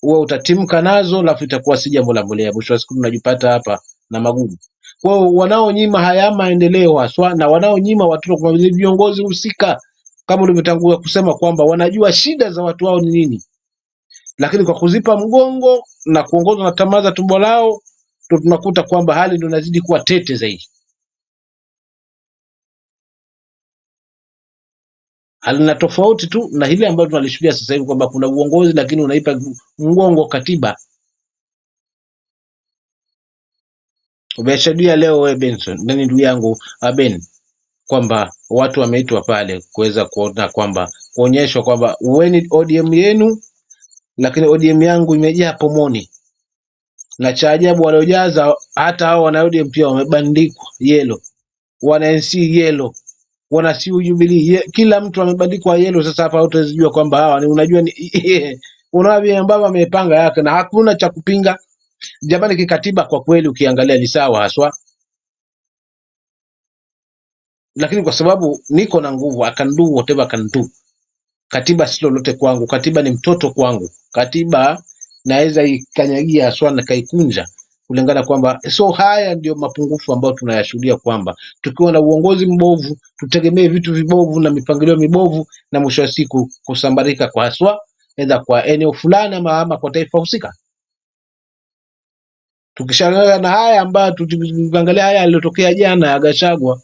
wewe utatimka nazo, alafu itakuwa si jambo la mbolea. Mwisho wa siku tunajipata hapa na magumu. Kwa hiyo wanaonyima haya maendeleo haswa, na wanaonyima watoto kwa viongozi husika, kama ulivyotangulia kusema kwamba wanajua shida za watu wao ni nini, lakini kwa kuzipa mgongo na kuongozwa na tamaa za tumbo lao, tunakuta kwamba hali ndio inazidi kuwa tete zaidi. Halina tofauti tu na hile ambayo tunalishuhudia sasa hivi, kwamba kuna uongozi lakini unaipa mgongo katiba. Umeshadia leo wewe Benson, nani ndugu yangu Ben, kwamba watu wameitwa pale kuweza kuona kwamba kuonyeshwa kwamba uweni ODM yenu, lakini ODM yangu imejaa pomoni. Na cha ajabu waliojaza hata hao wana ODM pia wamebandikwa yellow, wana NC yellow, wana CU Jubilee, kila mtu amebandikwa yellow. Sasa hapa utazijua kwamba hawa ni, unajua ni unawaambia ambao wamepanga yake na hakuna cha kupinga. Jamani, kikatiba kwa kweli ukiangalia ni sawa haswa, lakini kwa sababu niko na nguvu, I can do whatever I can do. Katiba si lolote kwangu, katiba ni mtoto kwangu. Katiba naweza ikanyagia haswa na kaikunja kulingana kwamba, so haya ndio mapungufu ambayo tunayashuhudia, kwamba tukiwa na uongozi mbovu tutegemee vitu vibovu na mipangilio mibovu, na mwisho wa siku kusambarika kwa haswa aidha kwa eneo fulani ama kwa taifa husika. Tukishangaa na haya ambayo tukiangalia haya yaliyotokea jana ya Gachagua,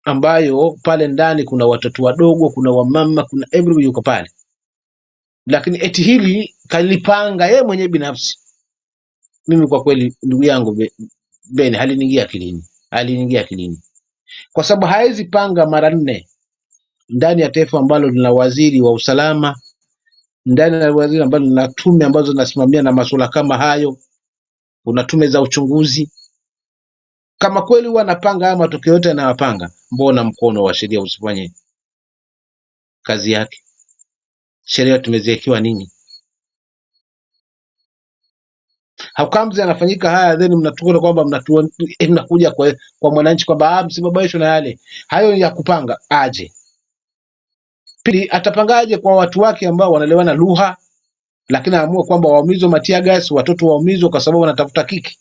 ambayo pale ndani kuna watoto wadogo, kuna wamama, kuna everybody yuko pale, lakini eti hili kalipanga yeye mwenyewe binafsi. Mimi kwa kweli, ndugu yangu Ben, haliniingia akilini, kwa sababu hawezi panga mara 4 ndani ya taifa ambalo lina waziri wa usalama, ndani ya waziri ambalo lina tume ambazo zinasimamia na masuala kama hayo, kuna tume za uchunguzi. Kama kweli huwa anapanga haya matokeo yote anayapanga, mbona mkono wa sheria usifanye kazi yake? Sheria tumeziwekewa nini? Haukamzi anafanyika haya, then mnatukua kwamba mnakuja kwa mwananchi kwamba msibabaishwe na yale hayo ya kupanga aje. Pili, atapangaje kwa watu wake ambao wanalewana lugha, lakini aamua kwamba waumizwe matia gas, watoto waumizwe kwa sababu wanatafuta kiki?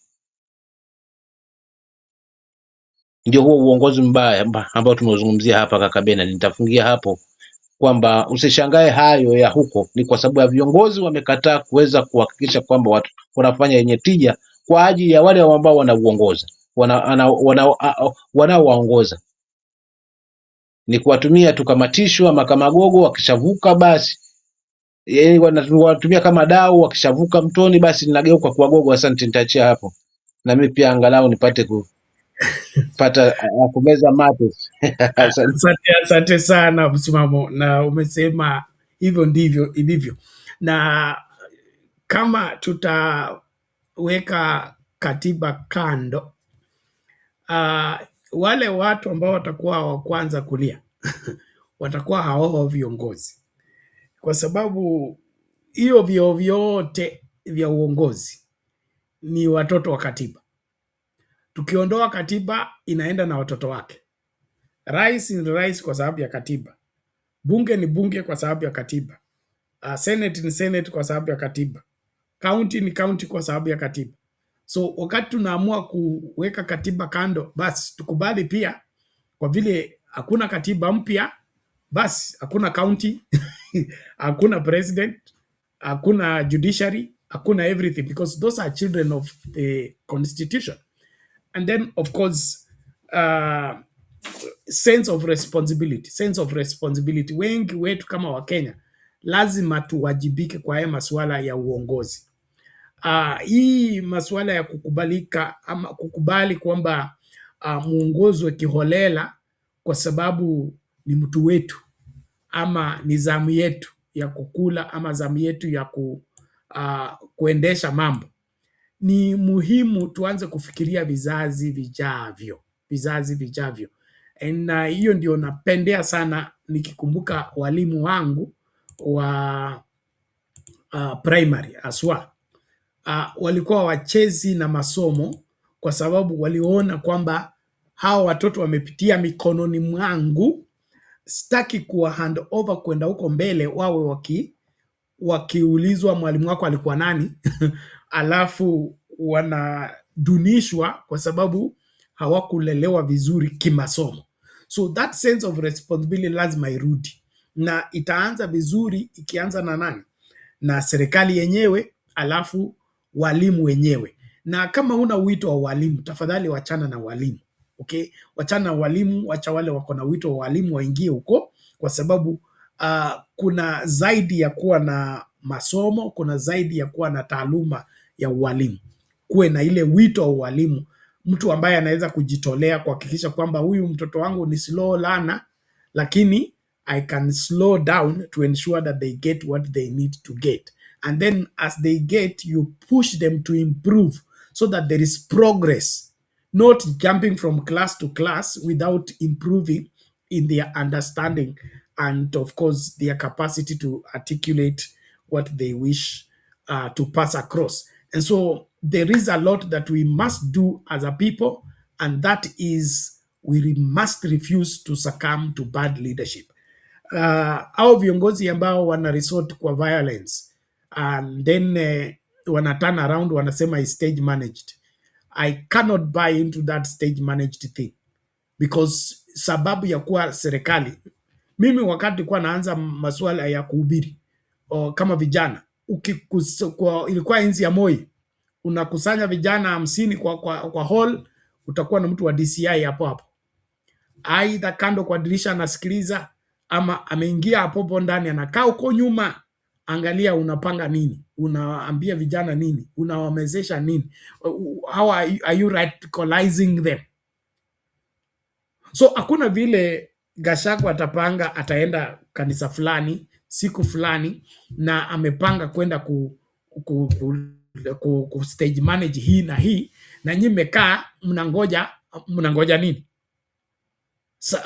Ndio huo uongozi mbaya ambao tumezungumzia hapa, kaka Bena. Nitafungia hapo kwamba usishangae hayo ya huko, ni kwa sababu ya viongozi wamekataa kuweza kuhakikisha kwamba watu wanafanya yenye tija kwa ajili ya wale ambao wanauongoza, wanaowaongoza. Ni kuwatumia tukamatishwa makamagogo, wakishavuka basi wanatumia kama dau, wakishavuka mtoni basi linageuka kuwa gogo. Asante, nitaachia hapo na mimi pia angalau nipate kupata kumeza mate. Asante sana Msimamo, na umesema hivyo ndivyo ilivyo, na kama tutaweka katiba kando, wale watu ambao watakuwa wa kwanza kulia watakuwa hao viongozi, kwa sababu hiyo vyeo vyote vya uongozi ni watoto wa katiba. Tukiondoa katiba, inaenda na watoto wake. Rais ni rais kwa sababu ya katiba, bunge ni bunge kwa sababu ya katiba, senate ni senate kwa sababu ya katiba, county ni county kwa sababu ya katiba. So wakati tunaamua kuweka katiba kando, basi tukubali pia, kwa vile hakuna katiba mpya, basi hakuna county hakuna president, hakuna judiciary, hakuna everything, because those are children of the constitution. And then of course sense of responsibility. Wengi wetu kama Wakenya lazima tuwajibike kwa haya masuala ya uongozi. Hii masuala ya kukubalika ama kukubali kwamba muongozwe kiholela kwa sababu ni mtu wetu ama ni zamu yetu ya kukula ama zamu yetu ya kuendesha mambo, ni muhimu tuanze kufikiria vizazi vijavyo. Na hiyo ndio napendea sana nikikumbuka walimu wangu wa primary aswa, walikuwa wachezi na masomo, kwa sababu waliona kwamba hao watoto wamepitia mikononi mwangu, sitaki kuwa hand over kwenda huko mbele wawe wakiulizwa mwalimu wako alikuwa nani alafu wanadunishwa kwa sababu hawakulelewa vizuri kimasomo. So that sense of responsibility lazima irudi, na itaanza vizuri ikianza na nani? Na serikali yenyewe, alafu walimu wenyewe. Na kama huna wito wa walimu, tafadhali wachana na walimu. Okay, wachana na walimu, wacha wale wako na wito wa walimu waingie huko, kwa sababu kuna zaidi ya kuwa na masomo, kuna zaidi ya kuwa na taaluma ya ualimu. Kuwe na ile wito wa ualimu, mtu ambaye anaweza kujitolea kuhakikisha kwamba huyu mtoto wangu ni slow learner, lakini I can slow down to ensure that they get what they need to get. And then as they get, you push them to improve so that there is progress, not jumping from class to class without improving in their understanding and of course their capacity to articulate what they wish to pass across. And so there is a lot that we must do as a people, and that is we must refuse to succumb to bad leadership. Au viongozi ambao wana resort kwa violence and then wana turn around wanasema is stage managed. I cannot buy into that stage managed thing, because sababu ya kuwa serikali Mimi wakati kwa naanza masuala ya kuhubiri kama vijana, ilikuwa enzi ya Moi, unakusanya vijana 50 kwa hall, utakuwa na mtu wa DCI hapo. Aidha kando kwa dirisha anasikiliza, ama ameingia hapo ndani anakaa huko nyuma, angalia unapanga nini, unaambia vijana nini, unawamezesha nini, how are you radicalizing them. So hakuna vile Gachagua atapanga ataenda kanisa fulani siku fulani na amepanga kwenda ku stage manage hii na hii, na nyinyi mmekaa mnangoja nini?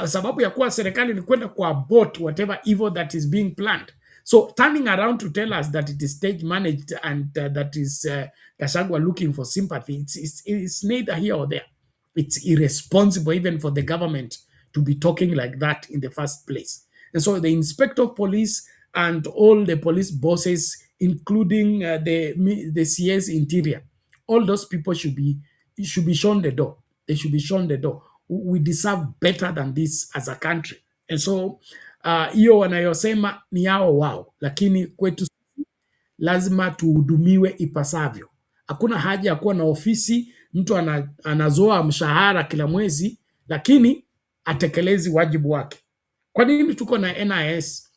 Sababu ya kuwa serikali ni kwenda ku abort whatever evil that is being planned. So turning around to tell us that it is stage managed and that is Gachagua looking for sympathy, it's neither here or there. It's irresponsible even for the government to be talking like that in the first place. And so the inspector of police and all the police bosses, including the CS interior, all those people should be shown the door. They should be shown the door. We deserve better than this as a country. And so hiyo wanayosema ni yao wao, lakini kwetu lazima tuhudumiwe ipasavyo. Hakuna haja ya kuwa na ofisi mtu anazoa mshahara kila mwezi lakini atekelezi wajibu wake. Kwa nini tuko na NIS,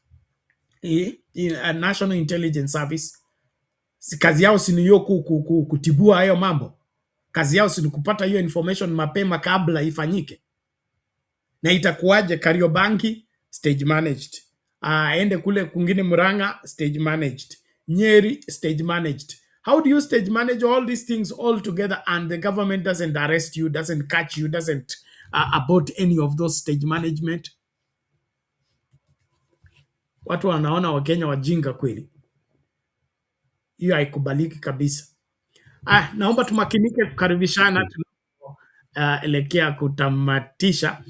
National Intelligence Service? Kazi yao si niyo kutibua hayo mambo. Kazi yao si kupata hiyo information mapema kabla ifanyike. Na itakuwaje Kariobangi stage managed, ende kule kungine Murang'a stage managed, Nyeri stage managed. How do you stage manage all these things all together and the government doesn't arrest you, doesn't catch you, doesn't abort any of those stage management? Watu wanaona Wakenya wajinga kweli. Hiyo haikubaliki kabisa. Naomba tumakinike kukaribishana elekea kutamatisha.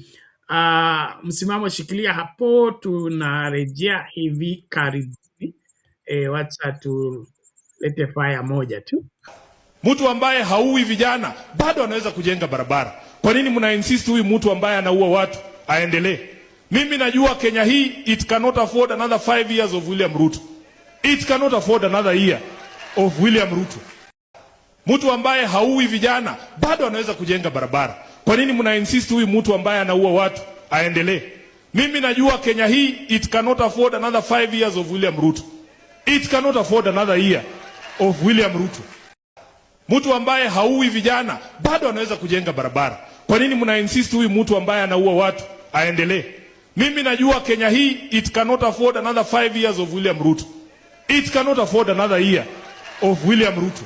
Msimamo shikilia hapo, tunarejea hivi karibuni. Wacha tulete fire moja tu. Mtu ambaye haui vijana bado anaweza kujenga barabara. Kwa nini mna insist huyu mtu ambaye anaua watu aendelee? Mimi najua Kenya hii it cannot afford another 5 years of William Ruto. It cannot afford another year of William Ruto. Mtu ambaye haui vijana bado anaweza kujenga barabara. Kwa nini mna insist huyu mtu ambaye anaua watu aendelee? Mimi najua Kenya hii it cannot afford another 5 years of William Ruto. It cannot afford another year of William Ruto. Mtu ambaye haui vijana bado anaweza kujenga barabara. Kwa nini mna insist huyu mtu ambaye anaua watu aendelee? Mimi najua Kenya hii it cannot afford another 5 years of William Ruto. It cannot afford another year of William Ruto.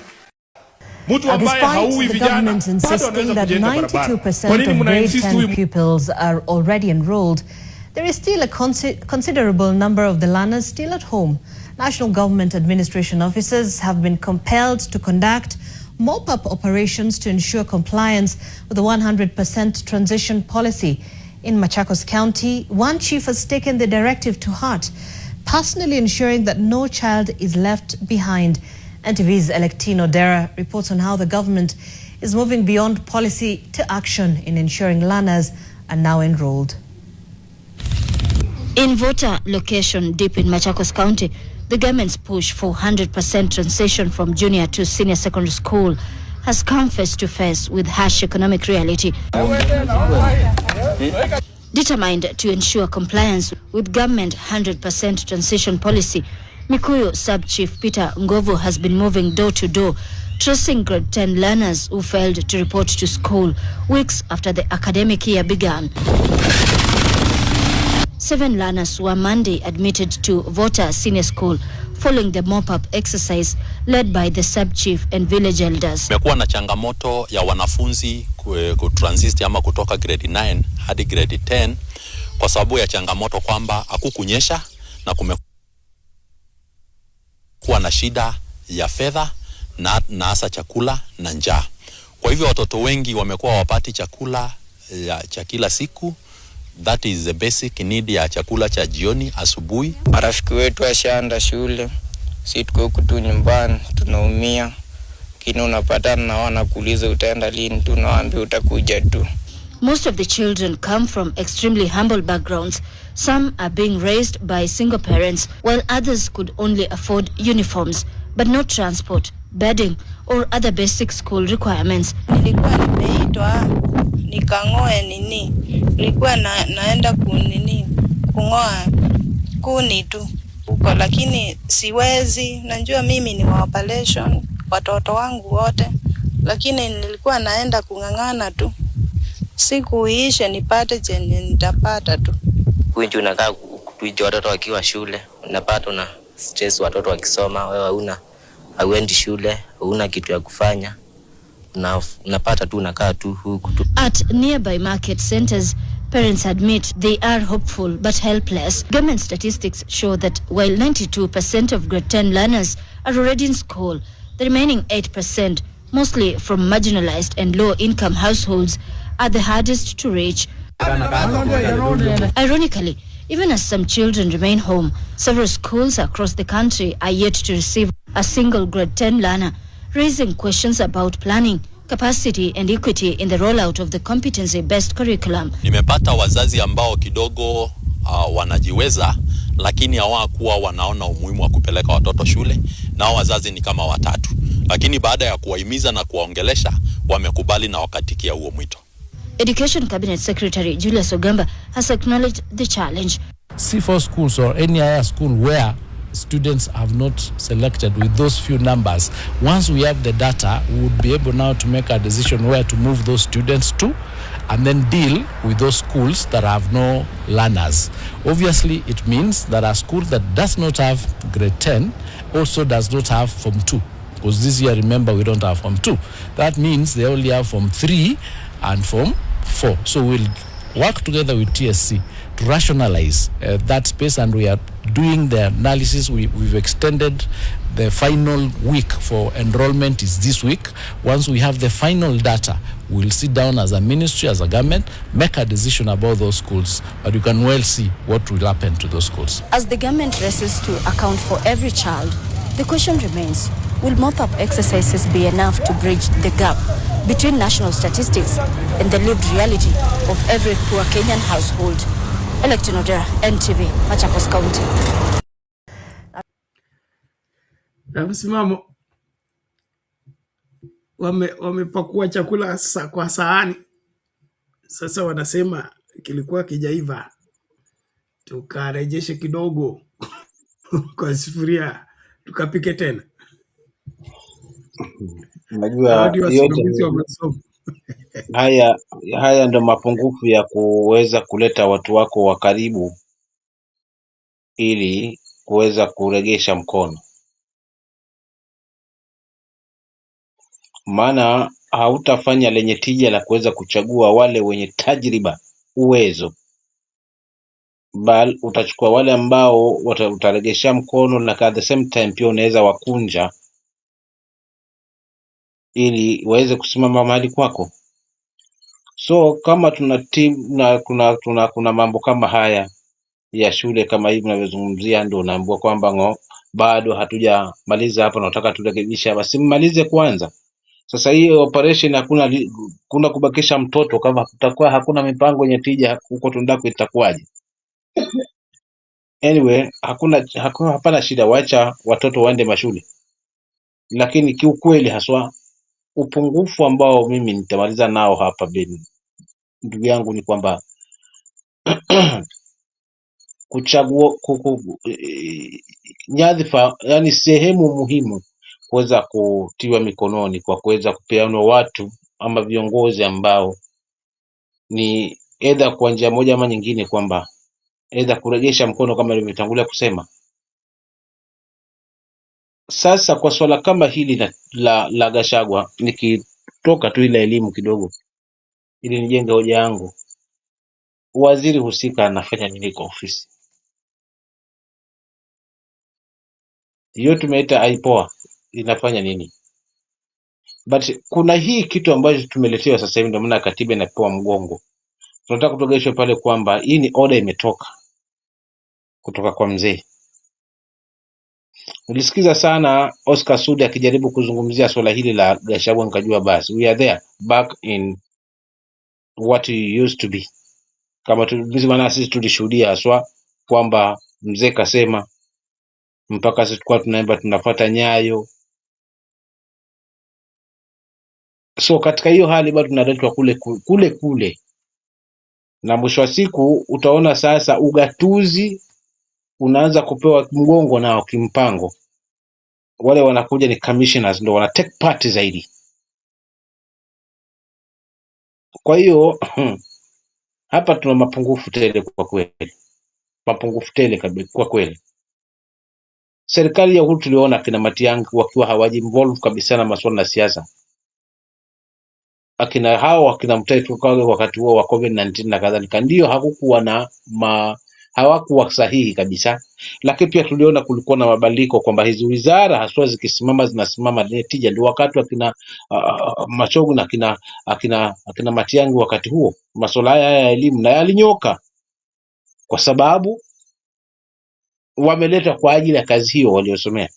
Despite the government insisting that 92% of grade 10 pupils are already enrolled, there is still a considerable number of the learners still at home. National government administration officers have been compelled to conduct mop-up operations to ensure compliance with the 100% transition policy. In Machakos County, one chief has taken the directive to heart, personally ensuring that no child is left behind. NTV's Electino Dera reports on how the government is moving beyond policy to action in ensuring learners are now enrolled. In voter location deep in Machakos County, the government's push for 100% transition from junior to senior secondary school has come face to face with harsh economic reality. Determined to ensure compliance with government 100% transition policy, Mikuyu Sub-Chief Peter Ngovo has been moving door to door, tracing grade 10 learners who failed to report to school weeks after the academic year began. 7 learners were Monday admitted to Voter Senior School following the mop-up exercise led by the Sub-Chief and village elders. Kumekuwa na changamoto ya wanafunzi kutransit ama kutoka grade 9 hadi grade 10 kwa sababu ya changamoto kwamba hakukunyesha na kumekuwa na shida ya fedha na hasa chakula na njaa. Kwa hivyo watoto wengi wamekuwa wapati chakula cha kila siku. That is the basic need ya chakula cha jioni, asubuhi. Marafiki wetu washaenda shule, sisi tuko kutu nyumbani tunaumia. Kini unapatana na wanakuuliza utaenda lini, tunawaambia utakuja tu. Most of the children come from extremely humble backgrounds. Some are being raised by single parents, while others could only afford uniforms, but not transport, bedding, or other basic school requirements. Nilikuwa nimeitwa nikang'oe nini, nilikuwa naenda kung'oa kuni tu huko, lakini siwezi. Najua mimi ni wa operation, watoto wangu wote, lakini nilikuwa naenda kung'ang'ana tu, sikuisha nipate chenye nitapata tu. Kuinji unakaa kutuja watoto wakiwa shule, unapata una stress watoto wakisoma, wewe hauendi shule, huna kitu ya kufanya, unapata tu unakaa tu huku tu. At nearby market centers, parents admit they are hopeful but helpless. Government statistics show that while 92% of grade 10 learners are already in school, the remaining 8%, mostly from marginalized and low-income households, are the hardest to reach. Ironically, even as some children remain home, several schools across the country are yet to receive a single grade 10 learner, raising questions about planning, capacity and equity in the rollout of the competency-based curriculum. Nimepata wazazi ambao kidogo wanajiweza, lakini hawakuwa wanaona umuhimu wa kupeleka watoto shule, na wazazi ni kama watatu. Lakini baada ya kuwahimiza na kuwaongelesha, wamekubali na wakatikia huo mwito. Education Cabinet Secretary Julius Ogamba has acknowledged the challenge. C4 schools or any other school where students have not selected with those few numbers, once we have the data, we would be able now to make a decision where to move those students to, and then deal with those schools that have no learners. Obviously, it means that a school that does not have grade 10 also does not have Form 2. Because this year, remember, we don't have Form 2. That means they only have Form 3 and Form 4. So we'll work together with TSC to rationalize that space, and we are doing the analysis. We've extended the final week for enrollment is this week. Once we have the final data, we'll sit down as a ministry, as a government, make a decision about those schools, but you can well see what will happen to those schools. As the government races to account for every child, the question remains, will mop-up exercises be enough to bridge the gap between national statistics and the lived reality of every poor Kenyan household? Electin Odera, NTV, Machakos County. Msimamo wamepakua chakula kwa sahani. Sasa wanasema kilikuwa kijaiva, tukarejeshe kidogo kwa sufuria tukapike tena. Unajua yote haya ndo mapungufu ya kuweza kuleta watu wako wa karibu ili kuweza kuregesha mkono. Maana hautafanya lenye tija la kuweza kuchagua wale wenye tajriba, uwezo, bali utachukua wale ambao utaregesha mkono, na at the same time pia unaweza wakunja ili waweze kusimama mahali kwako. So kama tuna team na kuna mambo kama haya ya shule kama hivi mnavyozungumzia, ndio unaambiwa kwamba bado hatujamaliza hapa, nataka turekebisha. Basi mmalize kwanza. Sasa hii operation hakuna kubakisha mtoto. Kama kutakuwa hakuna mipango yenye tija huko tundako itakuwaje? Anyway, hapana shida, wacha watoto waende mashule. Lakini kiukweli haswa upungufu ambao mimi nitamaliza nao hapa ndugu yangu ni kwamba kuchagua nyadhifa, yani sehemu muhimu kuweza kutiwa mikononi kwa kuweza kupeana watu ama viongozi ambao ni either kwa njia moja ama nyingine, kwamba either kuregesha mkono kama nilivyotangulia kusema. Sasa kwa swala kama hili la Gachagua, nikitoka tu ile elimu kidogo ili nijenge hoja yangu, waziri husika anafanya nini kwa ofisi hiyo? Tumeita aipoa, inafanya nini? But kuna hii kitu ambacho tumeletewa sasa hivi, ndio maana katiba inapewa mgongo. Tunataka kutogeshwa pale kwamba hii ni order imetoka kutoka kwa mzee. Nilisikiza sana Oscar Sudi akijaribu kuzungumzia swala hili la Gachagua, nikajua basi we are there back in what he used to be. Kama tulizima sisi tulishuhudia haswa kwamba mzee kasema mpaka sisi tulikuwa tunaimba tunafuata nyayo. So katika hiyo hali bado tunaletwa kule na mwisho wa siku utaona sasa ugatuzi unaanza kupewa mgongo nao kimpango. Wale wanakuja ni commissioners ndio wana take part zaidi. Kwa hiyo hapa tuna mapungufu tele kwa kweli. Mapungufu tele kabisa kwa kweli. Serikali ya Uhuru tuliona kina Matiang'i wakiwa hawaji involve kabisa na masuala ya siasa. Akina Mutaitu kwa wakati huo wa COVID-19 na kadhalika ndio hawakuwa sahihi kabisa. Lakini pia tuliona kulikuwa na mabadiliko kwamba hizi wizara haswa zinasimama tija, ndio wakati wa kina Machogu na akina Matiang'i wakati huo masuala haya ya elimu na yalinyoka kwa sababu wameleta kwa ajili ya kazi hiyo waliosomea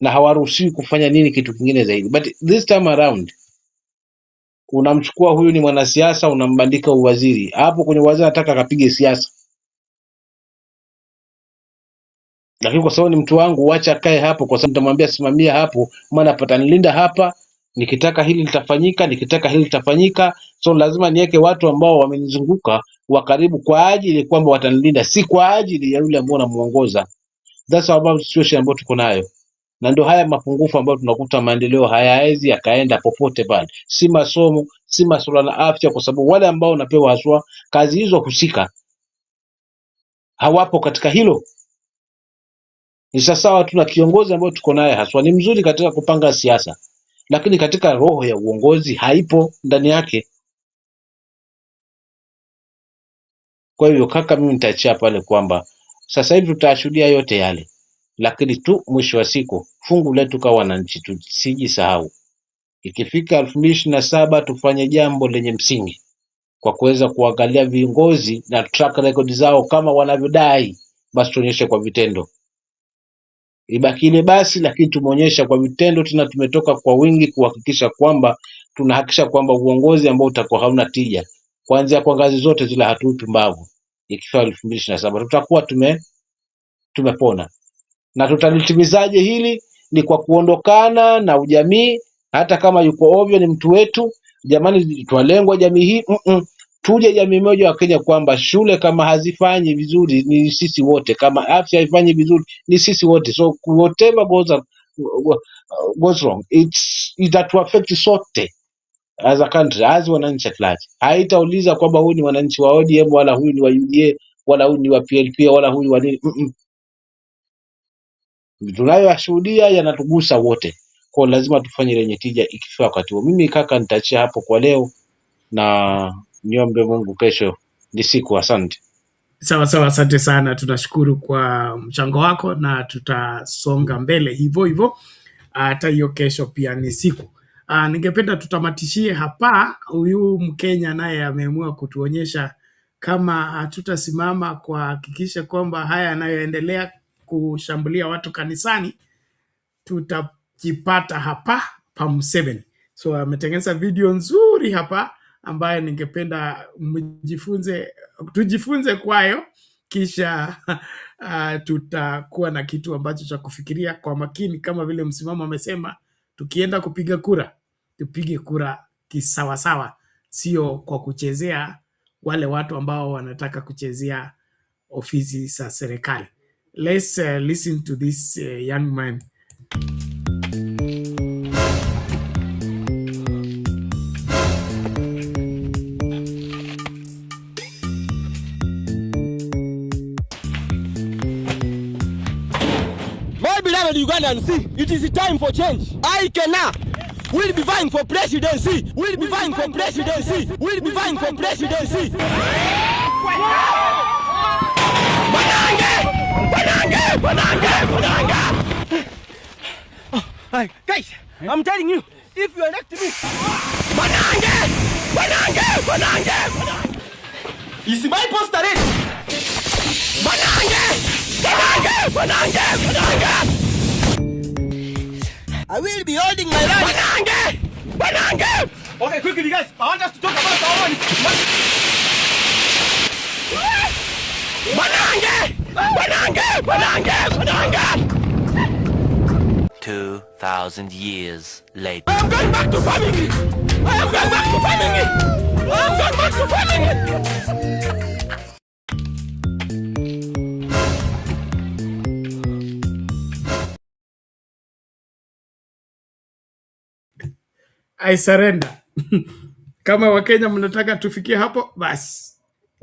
na hawaruhusiwi kufanya nini kitu kingine zaidi. But this time around unamchukua huyu ni mwanasiasa unambandika uwaziri. Hapo kwenye waziri anataka akapige siasa. Lakini kwa sababu ni mtu wangu wacha kae hapo kwa sababu nitamwambia simamia hapo maana patanilinda hapa, nikitaka hili litafanyika, so lazima niweke watu ambao wamenizunguka wa karibu kwa ajili kwamba watanilinda, si kwa ajili ya yule ambaye anamuongoza. That's about situation ambayo tuko nayo. Na ndio haya mapungufu ambayo tunakuta maendeleo hayaezi yakaenda popote pale. Si masomo, si masuala na afya kwa sababu wale ambao wanapewa haswa kazi hizo husika hawapo katika hilo. Ni sawa tu na kiongozi ambaye tuko naye haswa ni mzuri katika kupanga siasa, lakini katika roho ya uongozi haipo ndani yake. Kwa hivyo kaka, mimi nitaachia pale kwamba sasa hivi tutashuhudia yote yale, lakini tu mwisho wa siku fungu letu kwa wananchi tusijisahau. Ikifika 2027 tufanye jambo lenye msingi kwa kuweza kuangalia viongozi na track record zao kama wanavyodai, basi tuonyeshe kwa vitendo. Ibakile basi, lakini tumeonyesha kwa vitendo, tena tumetoka kwa wingi kuhakikisha kwamba tunahakikisha kwamba uongozi ambao utakuwa hauna tija kuanzia kwa ngazi zote zile hatupi mbavu. Ikifika 2027 tutakuwa tumepona. Na tutalitimizaje hili? Ni kwa kuondokana na ujamii, hata kama yuko ovyo ni mtu wetu. Jamani, tualengwa jamii hii tuje jamii moja wa Kenya kwamba shule kama hazifanyi vizuri ni sisi wote, kama afya haifanyi vizuri ni sisi wote. So whatever goes wrong, it affect sote as a country, as wananchi at large. Haitauliza kwamba huyu ni wananchi wa ODM wala huyu ni wa UDA wala huyu ni wa PLP wala huyu wa nini. Tunayoyashuhudia yanatugusa wote. Kwa lazima tufanye lenye tija ikifika wakati huo. Mimi kaka nitaachia hapo kwa leo na niombe Mungu kesho ni siku. Asante. Sawa, asante sana. Tunashukuru kwa mchango wako na tutasonga mbele hivyo hivyo. Hata hiyo kesho pia ni siku. Ningependa tutamatishie hapa. Huyu Mkenya naye ameamua kutuonyesha kama hatutasimama kuhakikisha kwamba haya yanayoendelea kushambulia watu kanisani tutajipata hapa pa Museveni. So ametengeneza video nzuri hapa ambayo ningependa tujifunze kwayo, kisha tutakuwa na kitu ambacho cha kufikiria kwa makini. Kama vile msimamo amesema, tukienda kupiga kura tupige kura kisawasawa, sio kwa kuchezea wale watu ambao wanataka kuchezea ofisi za serikali. Let's listen to this young man. My beloved Ugandans, see, it is time for change. I cannot. We'll be vying for presidency. We'll be vying for presidency. We'll be vying for presidency. Guys, I'm telling you, if you elect me, is my poster in? I will be holding my right. Okay, quickly, guys. I want us to talk about our own. Banange! Banange! Banange! Banange! 2,000 years later. I am going back to farming! I am going back to farming! I am going back to farming! I surrender. Kama Wakenya mnataka tufikie hapo, basi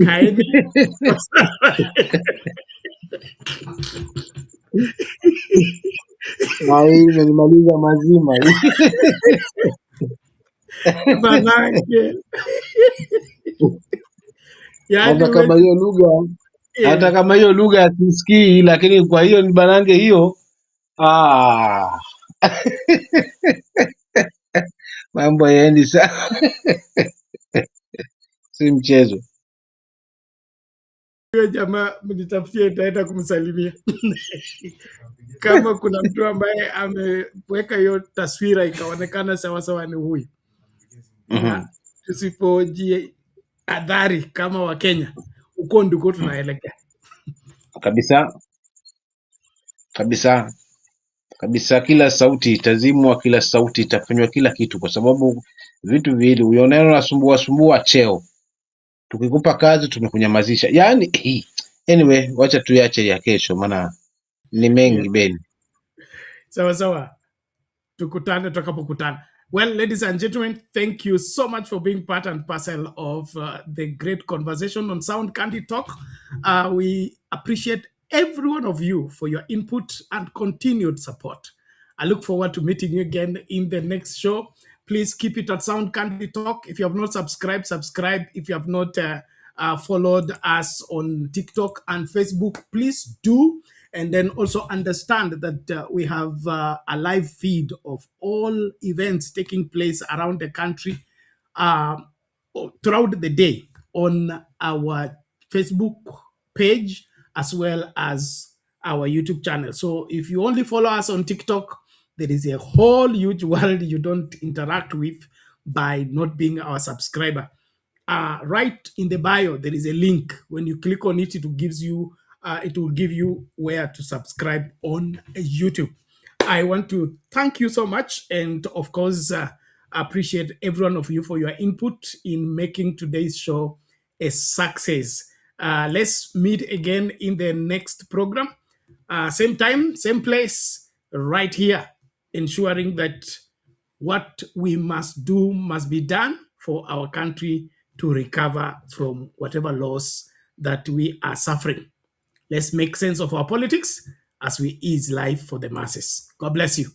kaeni. Na hii imenimaliza mazima. Banange. Hata kama hiyo lugha hata kama hiyo lugha hatusikii, lakini kwa hiyo ni banange hiyo. Mambo yaendi sawa. Si mchezo. Huyo jamaa mnitafutie, itaenda kumsalimia. Kama kuna mtu ambaye ameweka hiyo taswira ikaonekana sawa sawa ni huyu. Na tusipoji adhari kama Wakenya, uko ndiko tunaelekea. Kabisa. Kabisa. Kabisa, kila sauti itazimwa, kila sauti itafanywa, kila kitu, kwa sababu vitu viwili, unaona unasumbua cheo. Tukikupa kazi tumekunyamazisha. Yaani anyway, wacha tuache ya kesho maana ni mengi Ben. Sawa sawa. Tukutane tutakapokutana. Well, ladies and gentlemen, thank you so much for being part and parcel of the great conversation on Sound Candy Talk. We appreciate every one of you for your input and continued support. I look forward to meeting you again in the next show. Please keep it at Sound Candy Talk. If you have not subscribed, subscribe. If you have not followed us on TikTok and Facebook, please do. And then also understand that we have a live feed of all events taking place around the country throughout the day on our Facebook page as well as our YouTube channel. So if you only follow us on TikTok, there is a whole huge world you don't interact with by not being our subscriber. Right in the bio, there is a link. When you click on it, it will give you where to subscribe on YouTube. I want to thank you so much, and of course, appreciate every one of you for your input in making today's show a success. Let's meet again in the next program. Same time, same place, right here, ensuring that what we must do must be done for our country to recover from whatever loss that we are suffering. Let's make sense of our politics as we ease life for the masses. God bless you.